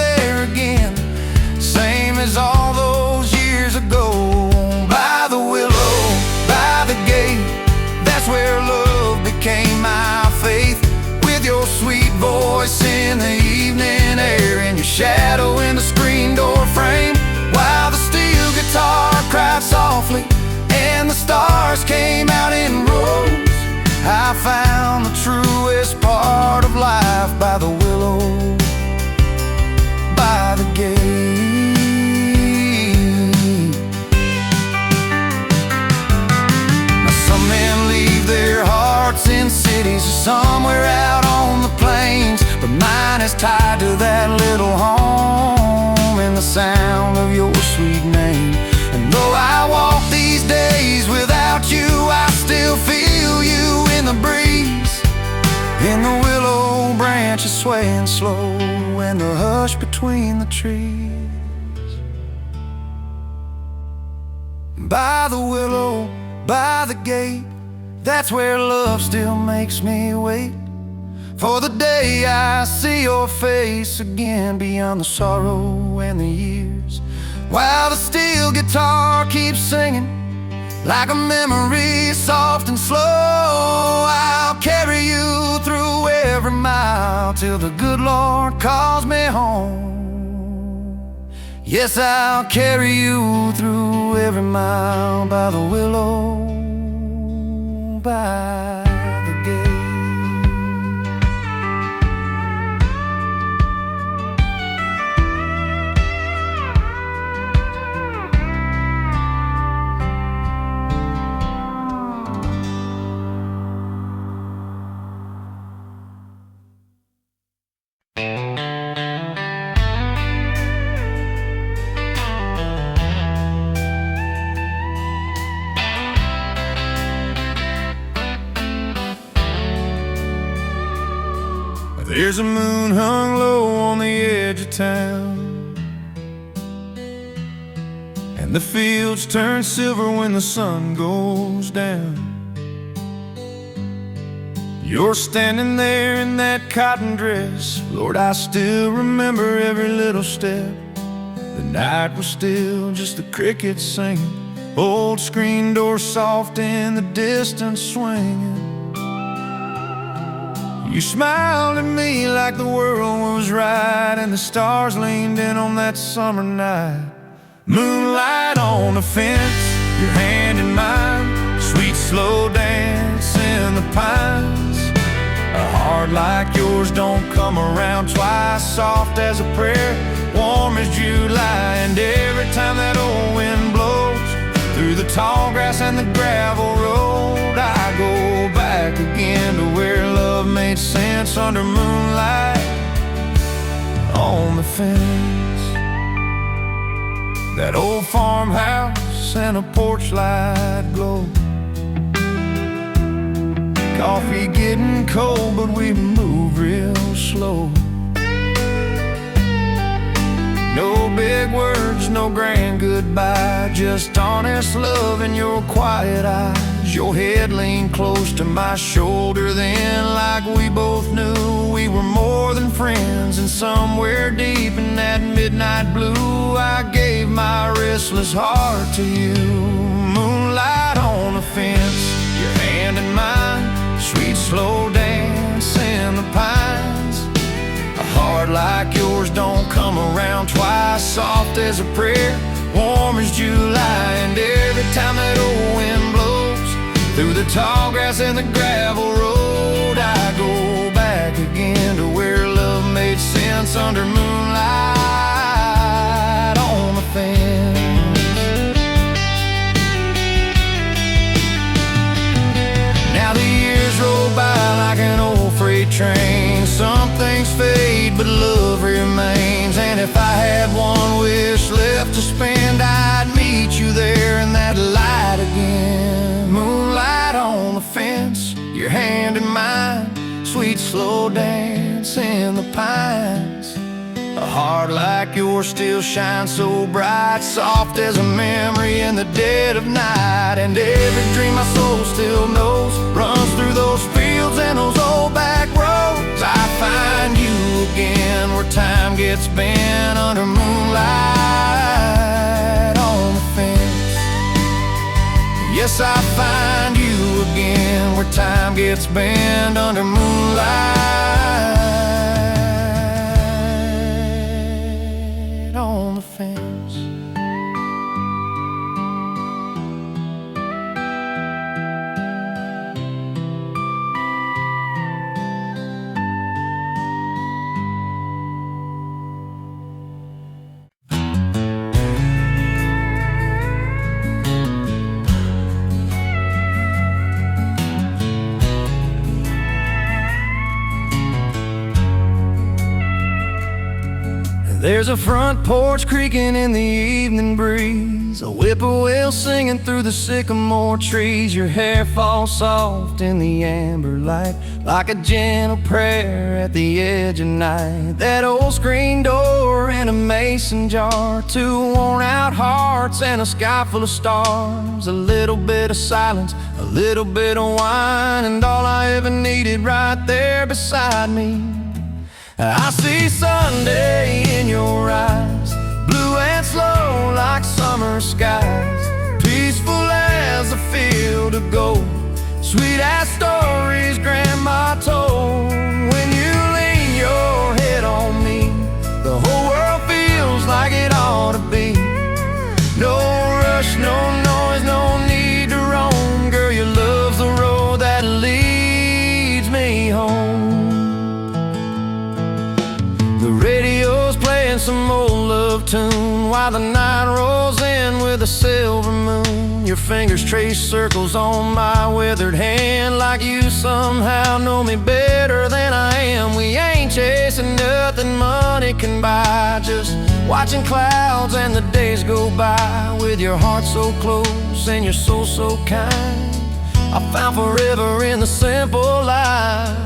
found the truest part of life by the willow, by the gate. Now some men leave their hearts in cities or somewhere out on the plains, but mine is tied to that little home and the sound of your sweet name. And though I walk these days without you, I still feel you in the breeze, in the willow branches swaying slow, and the hush between the trees. By the willow, by the gate, that's where love still makes me wait for the day I see your face again, beyond the sorrow and the years, while the steel guitar keeps singing like a memory, soft and slow. I'll carry you through every mile till the good Lord calls me home. Yes, I'll carry you through every mile by the willow, by the gate. There's a moon hung low on the edge of town, and the fields turn silver when the sun goes down. You're standing there in that cotton dress, Lord, I still remember every little step. The night was still, just the crickets singing, old screen door soft in the distance swinging. You smiled at me like the world was right, and the stars leaned in on that summer night. Moonlight on the fence, your hand in mine, sweet slow dance in the pines. A heart like yours don't come around twice, soft as a prayer, warm as July. And every time that old wind blows through the tall grass and the gravel road, I go back again to where love made sense under moonlight on the fence. That old farmhouse and a porch light glow, coffee getting cold, but we move real slow. No big words, no grand goodbye, just honest love in your quiet eyes. Your head leaned close to my shoulder then, like we both knew we were more than friends. And somewhere deep in that midnight blue, I gave my restless heart to you. Moonlight on the fence, your hand in mine, sweet slow dance in the pines. A heart like yours don't come around twice, soft as a prayer, warm as July. And every time that old wind blows through the tall grass and the gravel road, I go back again to where love made sense under moonlight on the fence. Now the years roll by like an old freight train. Some things fade, but love remains. And if I had one wish left to spend, I'd meet you there in that light again. Moonlight on the fence, your hand in mine, sweet slow dance in the pines. A heart like yours still shines so bright, soft as a memory in the dead of night. And every dream my soul still knows runs through those fields and those old back roads. I find you again where time gets bent under moonlight on the fence. Yes, I find you again where time gets bent under moonlight on the fence. There's a front porch creaking in the evening breeze, a whippoorwill singing through the sycamore trees. Your hair falls soft in the amber light, like a gentle prayer at the edge of night. That old screen door and a mason jar, two worn out hearts and a sky full of stars. A little bit of silence, a little bit of wine, and all I ever needed right there beside me. I see Sunday in your eyes, blue and slow like summer skies, peaceful as a field of gold, sweet as stories Grandma told. When you lean your head on me, the whole world feels like it ought to be. No rush, no noise, no need to roam. Girl, your love's the road that leads me home. The radio's playing some old love tune while the night rolls in with a silver moon. Your fingers trace circles on my withered hand, like you somehow know me better than I am. We ain't chasing nothing money can buy, just watching clouds and the days go by. With your heart so close and your soul so kind, I found forever in the simple life.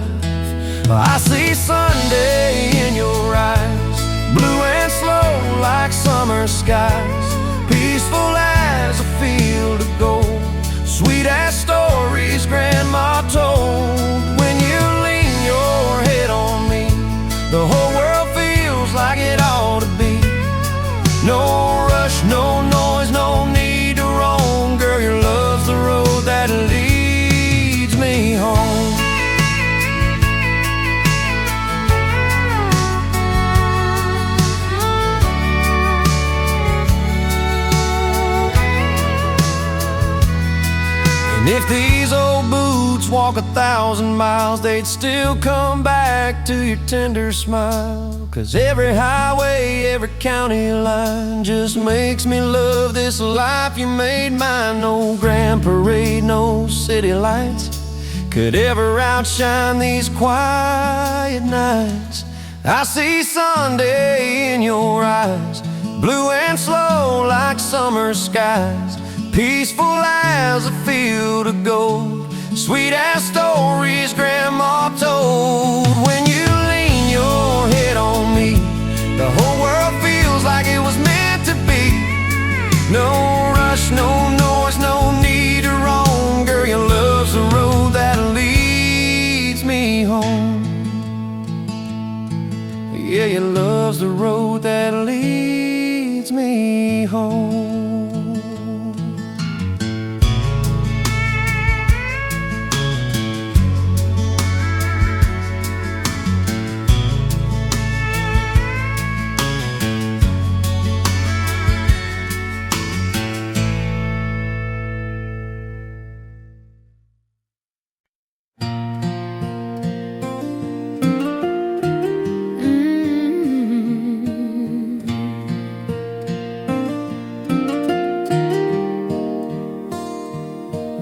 I see Sunday in your eyes, blue and slow like summer skies, peaceful as a field of gold, sweet as stories Grandma told. When you lean your head on me, the whole world feels like it ought to be. No rush, no noise, no need to roam. Girl, your love's the road that leads me home. And if these old boots walk 1,000 miles, they'd still come back to your tender smile. 'Cause every highway, every county line just makes me love this life you made mine. No grand parade, no city lights could ever outshine these quiet nights. I see Sunday in your eyes, blue and slow like summer skies, peaceful as a field of gold, sweet as stories Grandma told. When you lean your head on me, the whole world feels like it was meant to be. No rush, no noise, no need to roam. Girl, your love's the road that leads me home. Yeah, your love's the road that leads me home.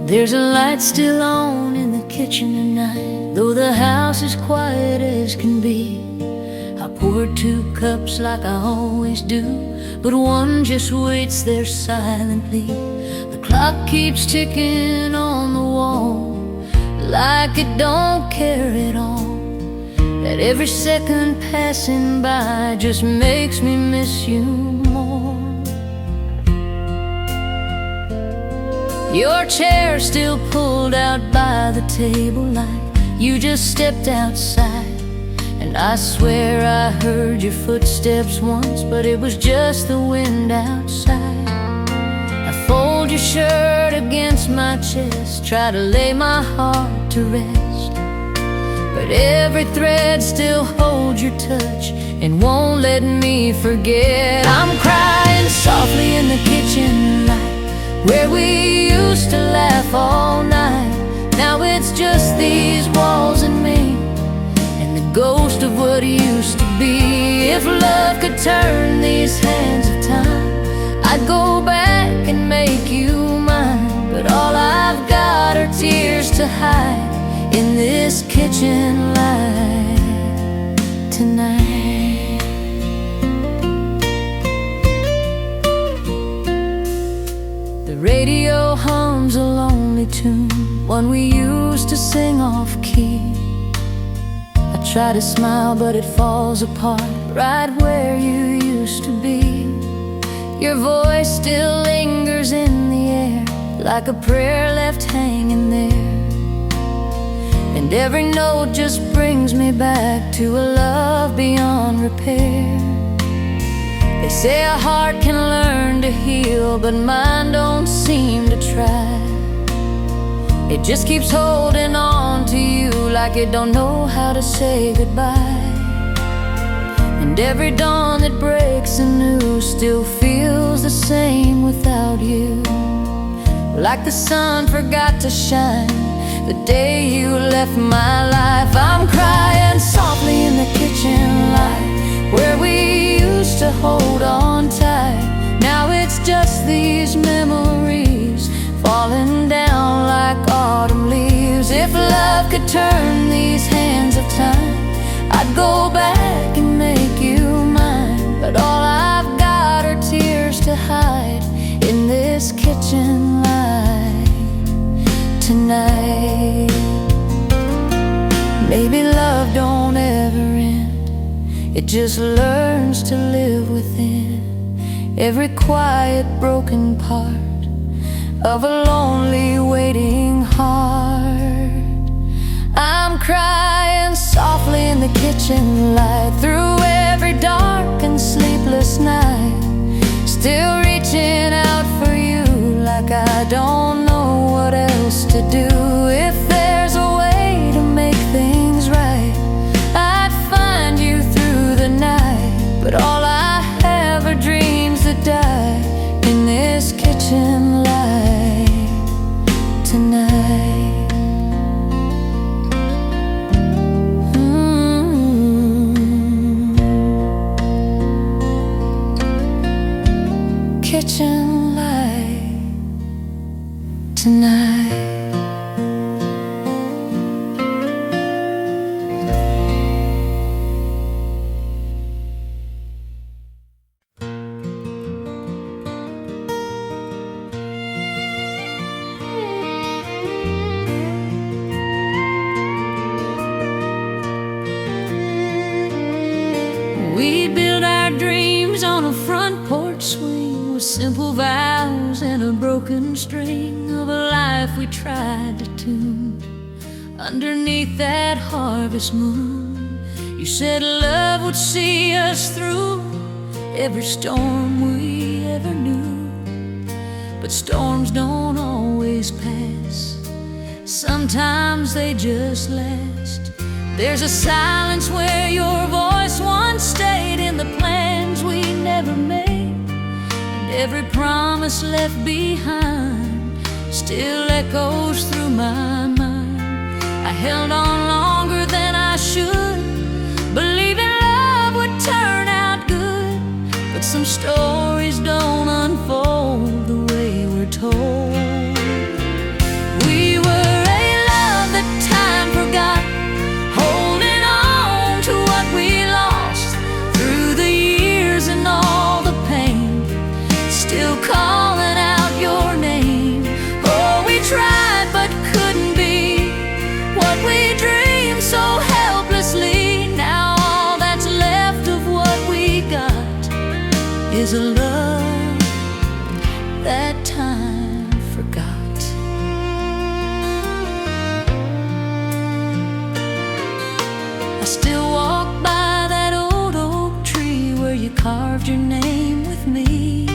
There's a light still on in the kitchen tonight, though the house is quiet as can be. I poured 2 cups like I always do, but one just waits there silently. The clock keeps ticking on the wall, like it don't care at all, that every second passing by just makes me miss you more. Your chair still pulled out by the table, like you just stepped outside. And I swear I heard your footsteps once, but it was just the wind outside. I fold your shirt against my chest, try to lay my heart to rest, but every thread still holds your touch and won't let me forget. I'm crying softly in the kitchen light, where we used to laugh all night. Now it's just these walls and me, and the ghost of what used to be. If love could turn these hands of time, I'd go back and make you mine. But all I've got are tears to hide in this kitchen light tonight. tune, one we used to sing off key. I try to smile but it falls apart right where you used to be. Your voice still lingers in the air like a prayer left hanging there. And every note just brings me back to a love beyond repair. They say a heart can learn to heal, but mine don't seem to try. It just keeps holding on to you like it don't know how to say goodbye. And every dawn that breaks anew still feels the same without you. Like the sun forgot to shine the day you left my life. I'm crying softly in the kitchen light where we used to hold on tight. Now it's just these memories falling down like autumn leaves. If love could turn these hands of time, I'd go back and make you mine. But all I've got are tears to hide in this kitchen light tonight. Maybe love don't ever end, it just learns to live within every quiet broken part of a lonely waiting heart. I'm crying softly in the kitchen light through every dark and sleepless night, still reaching out for you like I don't know what else to do. If there's a way to make things right, I'd find you through the night. But all I have are dreams that die in this kitchen light tonight. Kitchen light tonight. We build our dreams on a front porch swing with simple vows and a broken string of a life we tried to tune. Underneath that harvest moon, you said love would see us through every storm we ever knew. But storms don't always pass, sometimes they just last. There's a silence where your voice once stayed in the plans we never made. And every promise left behind still echoes through my mind. I held on longer than I should, believing love would turn out good. But some stories don't unfold the way we're told. We were a love that time forgot, holding on to what we lost through the years and all the pain, still calling out your name. Oh, we tried but couldn't be what we dreamed so helplessly. Now all that's left of what we got is a love that time forgot. I still walk by that old oak tree where you carved your name with me.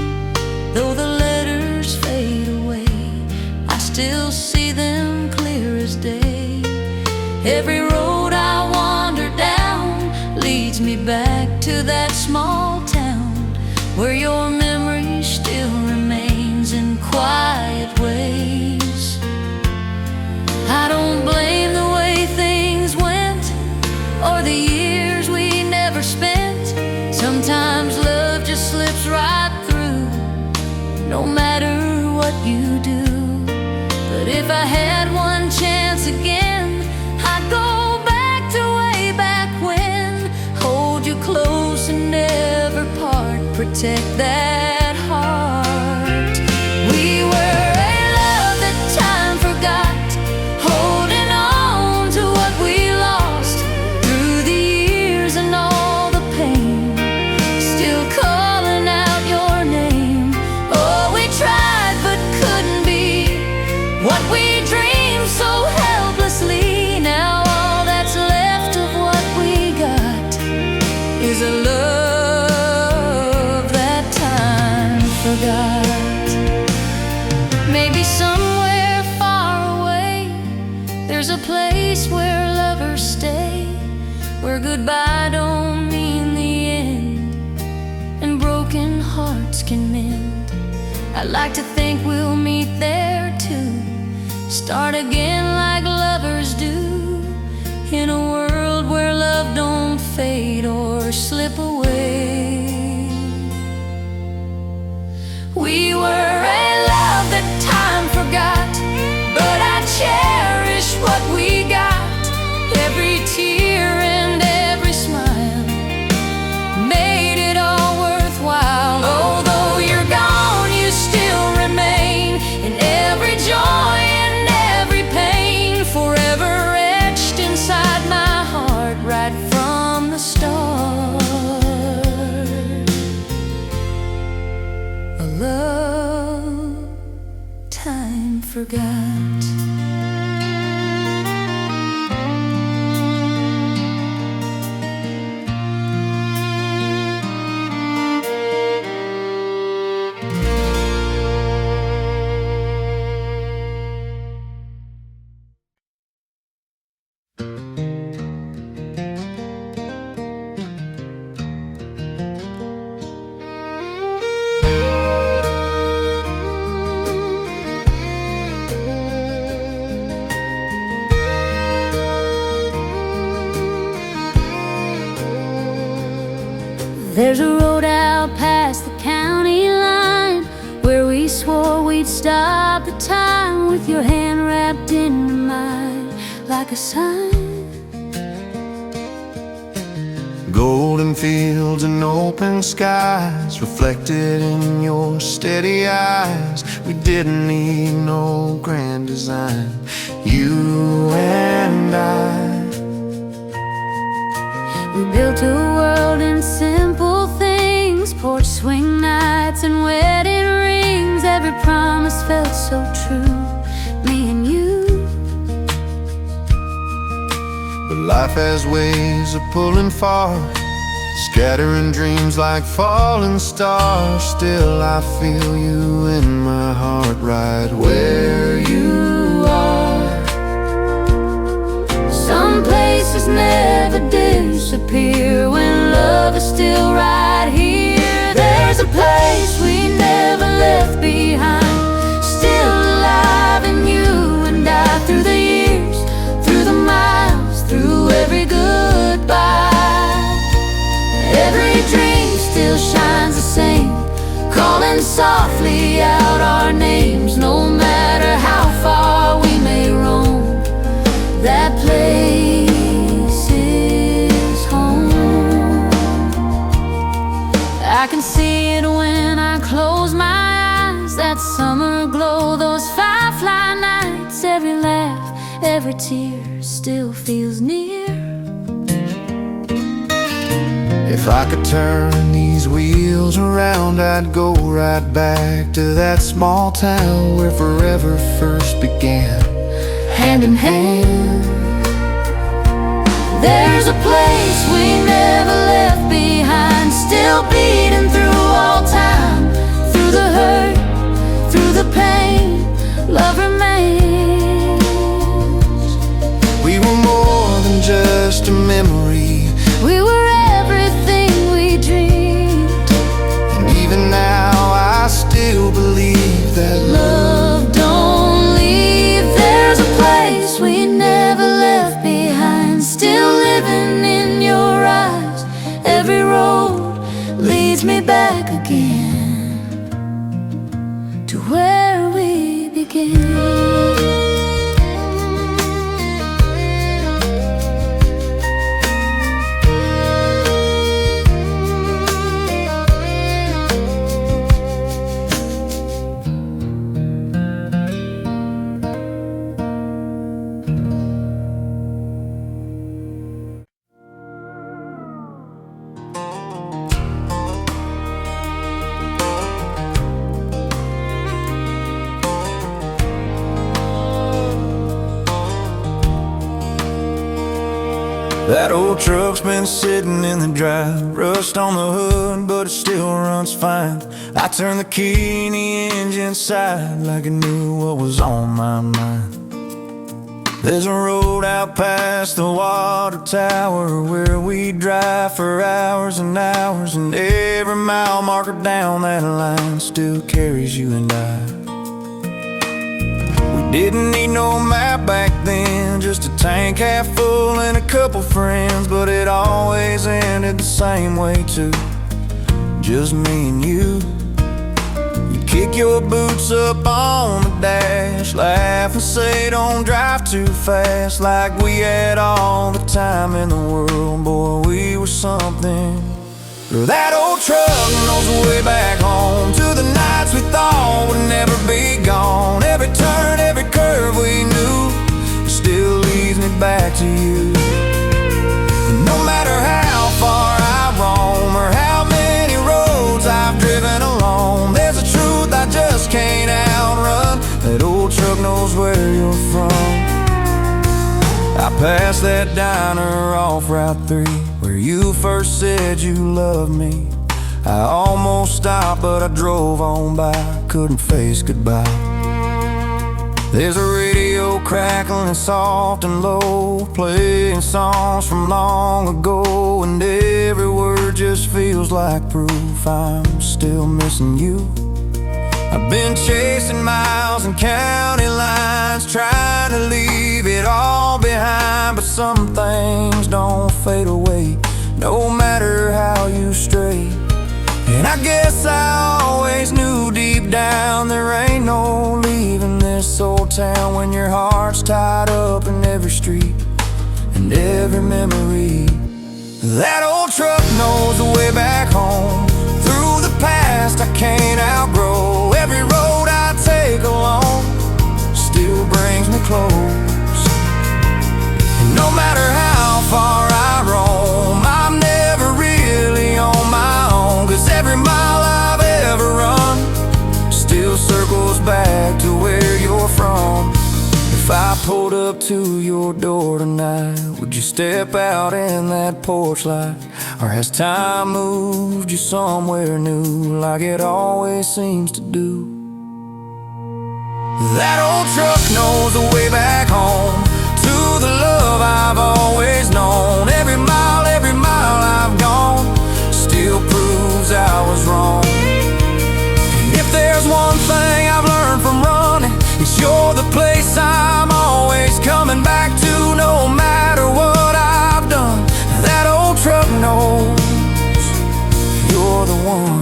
Though the letters fade away, I still see them clear as day. Every road I wander down leads me back to that small town where your memory still remains in quiet ways. I don't blame the way things went or the years we never spent. Sometimes love just slips right through, no matter what you do. But if I had one chance again, I'd go back to way back when. Hold you close and never part, protect that heart. We were a love that time forgot, is a love that time forgot. Maybe somewhere far away there's a place where lovers stay, where goodbye don't mean the end and broken hearts can mend. I'd like to think we'll meet there too, start again like lovers do, in a world where love don't fade or slip away. We were a love that time forgot, but I cherish what we got. Every tear and every smile made it all worthwhile. Although you're gone, you still remain in every joy and every pain, forever etched inside my heart right from the start. A love time forgot. There's a road out past the county line where we swore we'd stop the time, with your hand wrapped in mine like a sign. Golden fields and open skies reflected in your steady eyes. We didn't need no grand design, you and I. We built a world in simple things, porch swing nights and wedding rings. Every promise felt so true, me and you. But life has ways of pulling far, scattering dreams like falling stars. Still I feel you in my heart right where you are. Some places never disappear when love is still right here. There's a place we never left behind, still alive in you and I. Through the years, through the miles, through every goodbye, every dream still shines the same, calling softly out our names. No matter how far we may roam, that place is home. I can see it when I close my eyes, that summer glow, those firefly nights. Every laugh, every tear still feels near. If I could turn these wheels around, I'd go right back to that small town where forever first began, hand in hand. There's a place we never left behind, still beating through all time, through the hurt, through the pain, love remains. We were more than just a memory, we were everything we dreamed. and even now I still believe that Love don't leave. There's a place we never left behind, still living in your eyes. Every road leads me back again to where we began. That old truck's been sitting in the drive, rust on the hood, but it still runs fine. I turned the key in the engine side like I knew what was on my mind. There's a road out past the water tower where we drive for hours and hours, and every mile marker down that line still carries you and I. We didn't need no map back then, just a tank half full and a couple friends, but it always ended the same way too, just me and you. Kick your boots up on the dash, laugh and say don't drive too fast, like we had all the time in the world. Boy, we were something. That old truck knows the way back home to the nights we thought would never be gone. Every turn, every curve we knew still leads me back to you. No matter how far I roam or how many roads I've driven alone, there's a truth I just can't outrun. That old truck knows where you're from. I passed that diner off Route 3 where you first said you loved me. I almost stopped, but I drove on by, couldn't face goodbye. There's a radio crackling soft and low, playing songs from long ago, and every word just feels like proof I'm still missing you. I've been chasing miles and county lines, trying to leave it all behind, but some things don't fade away, no matter how you stray. And I guess I always knew deep down there ain't no leaving this old town when your heart's tied up in every street and every memory. That old truck knows the way back home, through the past I can't outgrow. Every road I take alone still brings me close. And no matter how far I roam, I'm never really on my own, 'cause every mile I've ever run still circles back to where you're from. If I pulled up to your door tonight, would you step out in that porch light? Or has time moved you somewhere new, like it always seems to do? That old truck knows the way back home to the love I've always known. Every mile I've gone still proves I was wrong. And if there's one thing I've learned from running, it's you're the place I'm always coming back to, no matter what I've done. That old truck knows you're the one.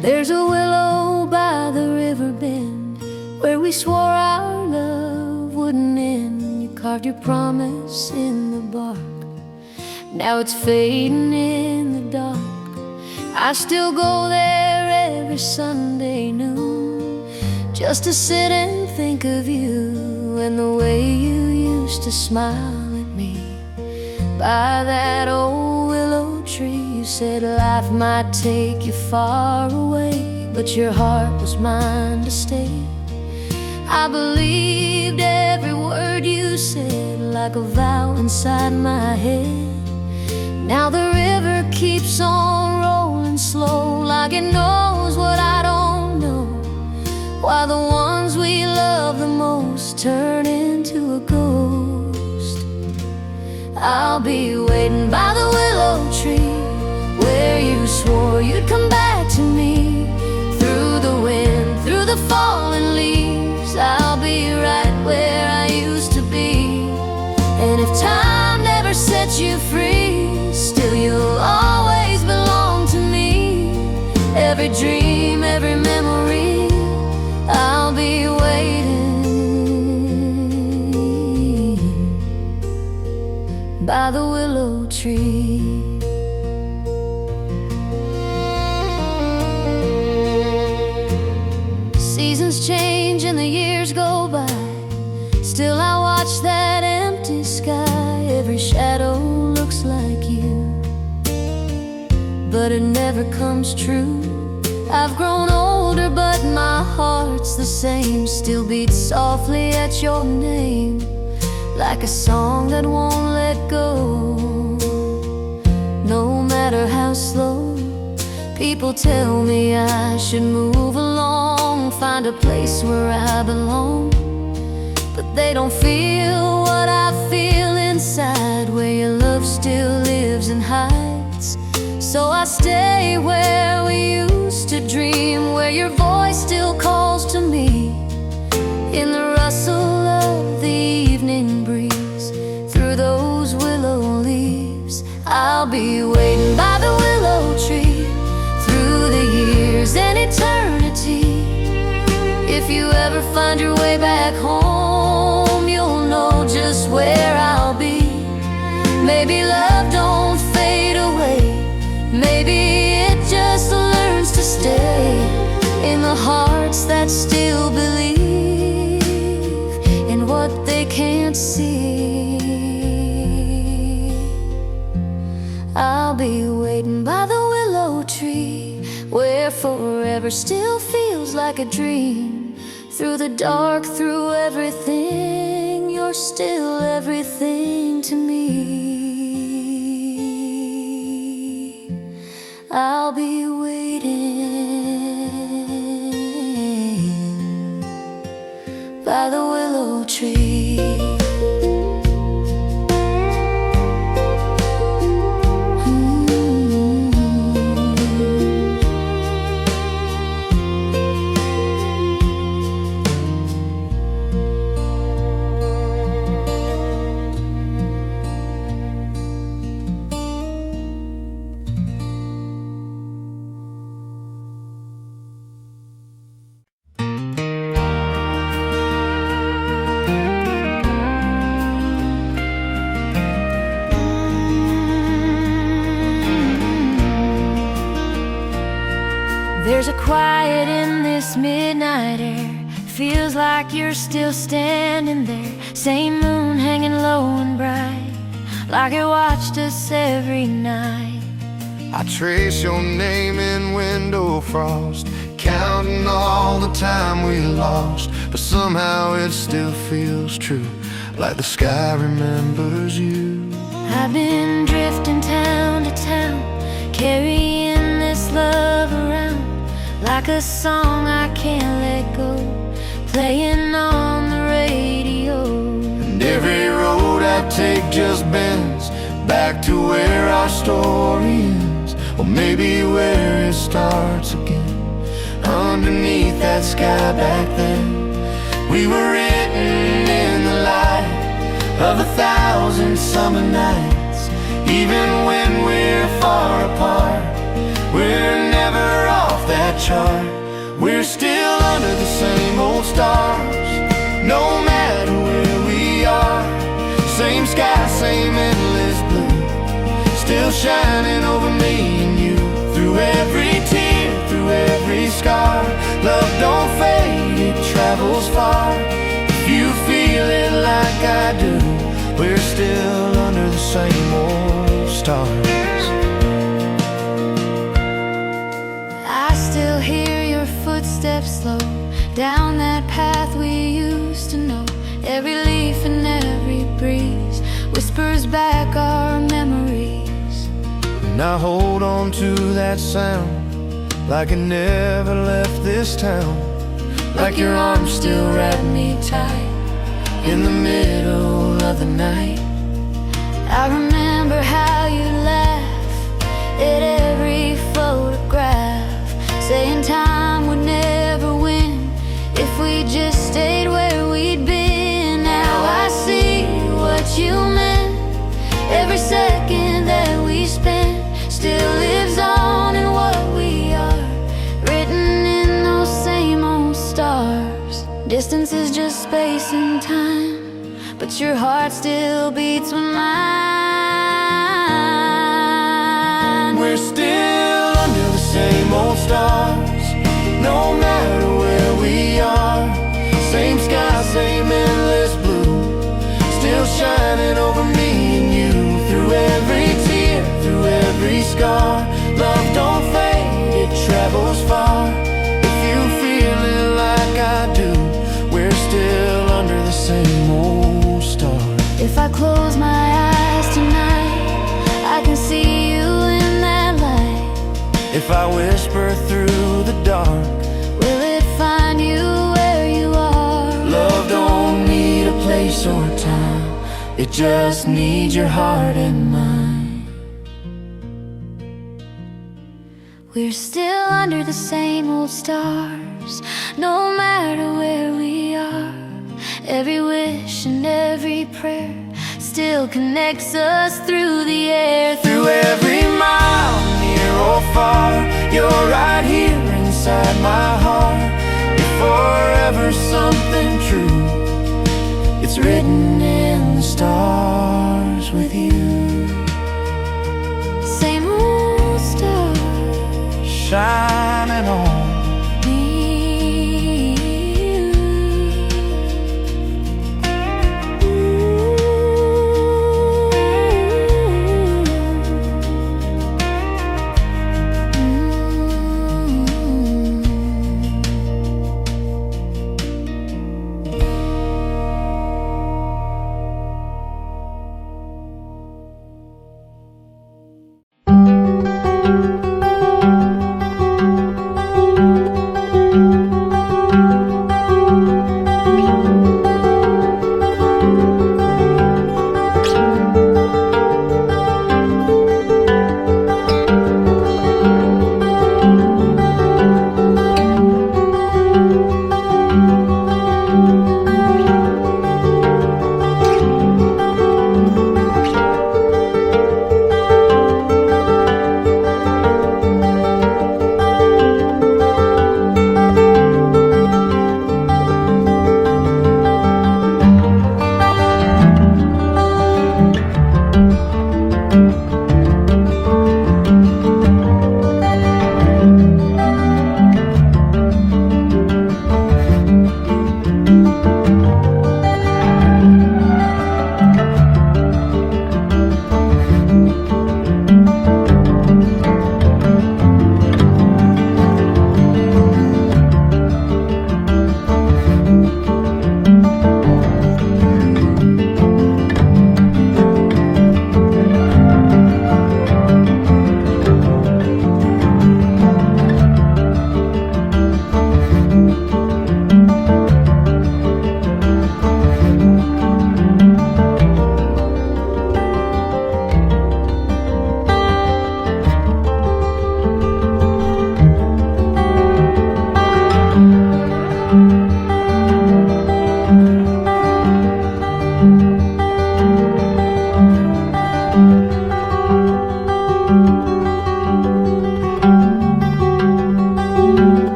There's a willow by the river bend where we swore our love wouldn't end. You carved your promise in the bark, now it's fading in the dark. I still go there every Sunday noon, just to sit and think of you and the way you used to smile at me by that old willow tree. You said life might take you far away, but your heart was mine to stay. I believed every word you said, like a vow inside my head. Now the river keeps on rolling slow, like it knows what I don't know, while the ones we love the most turn into a ghost. I'll be waiting by the willow tree where you swore you'd come back to me. Through the wind, through the fallen leaves, I'll be right where I used to be. And if time never sets you free, still you'll always belong to me. Every dream, every memory, I'll be waiting by the willow tree. seasons change and the years go by, still I watch that empty sky. Every shadow looks like you, but it never comes true. I've grown older, but my heart's the same, still beats softly at your name, like a song that won't let go. No matter how slow, people tell me I should move along, find a place where I belong, but they don't feel what I feel inside, where your love still lives and hides. So I stay where we used to dream, where your voice still calls to me, in the rustle of the evening breeze, through those willow leaves. I'll be waiting by the willow tree, through the years and eternity. If you ever find your way back home, you'll know just where I'll be. Maybe love don't fade away, maybe it just learns to stay in the hearts that still believe in what they can't see. I'll be waiting by the willow tree, where forever still feels like a dream. Through the dark, through everything, you're still everything to me. I'll be waiting by the willow tree. There's a quiet in this midnight air, feels like you're still standing there. Same moon hanging low and bright, like it watched us every night. I trace your name in window frost, counting all the time we lost, but somehow it still feels true, like the sky remembers you. I've been drifting town to town, carrying this love around, like a song I can't let go, playing on the radio. And every road I take just bends back to where our story ends, or maybe where it starts again. Underneath that sky back then, we were written in the light of 1,000 summer nights. Even when we're far apart, we're never off that chart. We're still under the same old stars, no matter where we are. Same sky, same endless blue, still shining over me and you. Through every tear, through every scar, love don't fade, it travels far. If you feel it like I do, we're still under the same old stars. I still hear your footsteps slow down that path we used to know. Every leaf and every breeze whispers back our memories. And I hold on to that sound like it never left this town, Like your arms still wrap me tight in the middle of the night. I remember how you laugh at every photograph, saying time would never win if we just stayed where we'd been. Now I see what you meant. Every second that we spent still lives on in what we are, written in those same old stars. Distance is just space and time, but your heart still beats with mine. We're still under the same old stars, no matter where we are. if I whisper through the dark, will it find you where you are? love don't need a place or time, it just needs your heart and mind. We're still under the same old stars, no matter where we are. Every wish and every prayer still connects us through the air. Through every mile, near or far, you're right here inside my heart. You're forever something true, it's written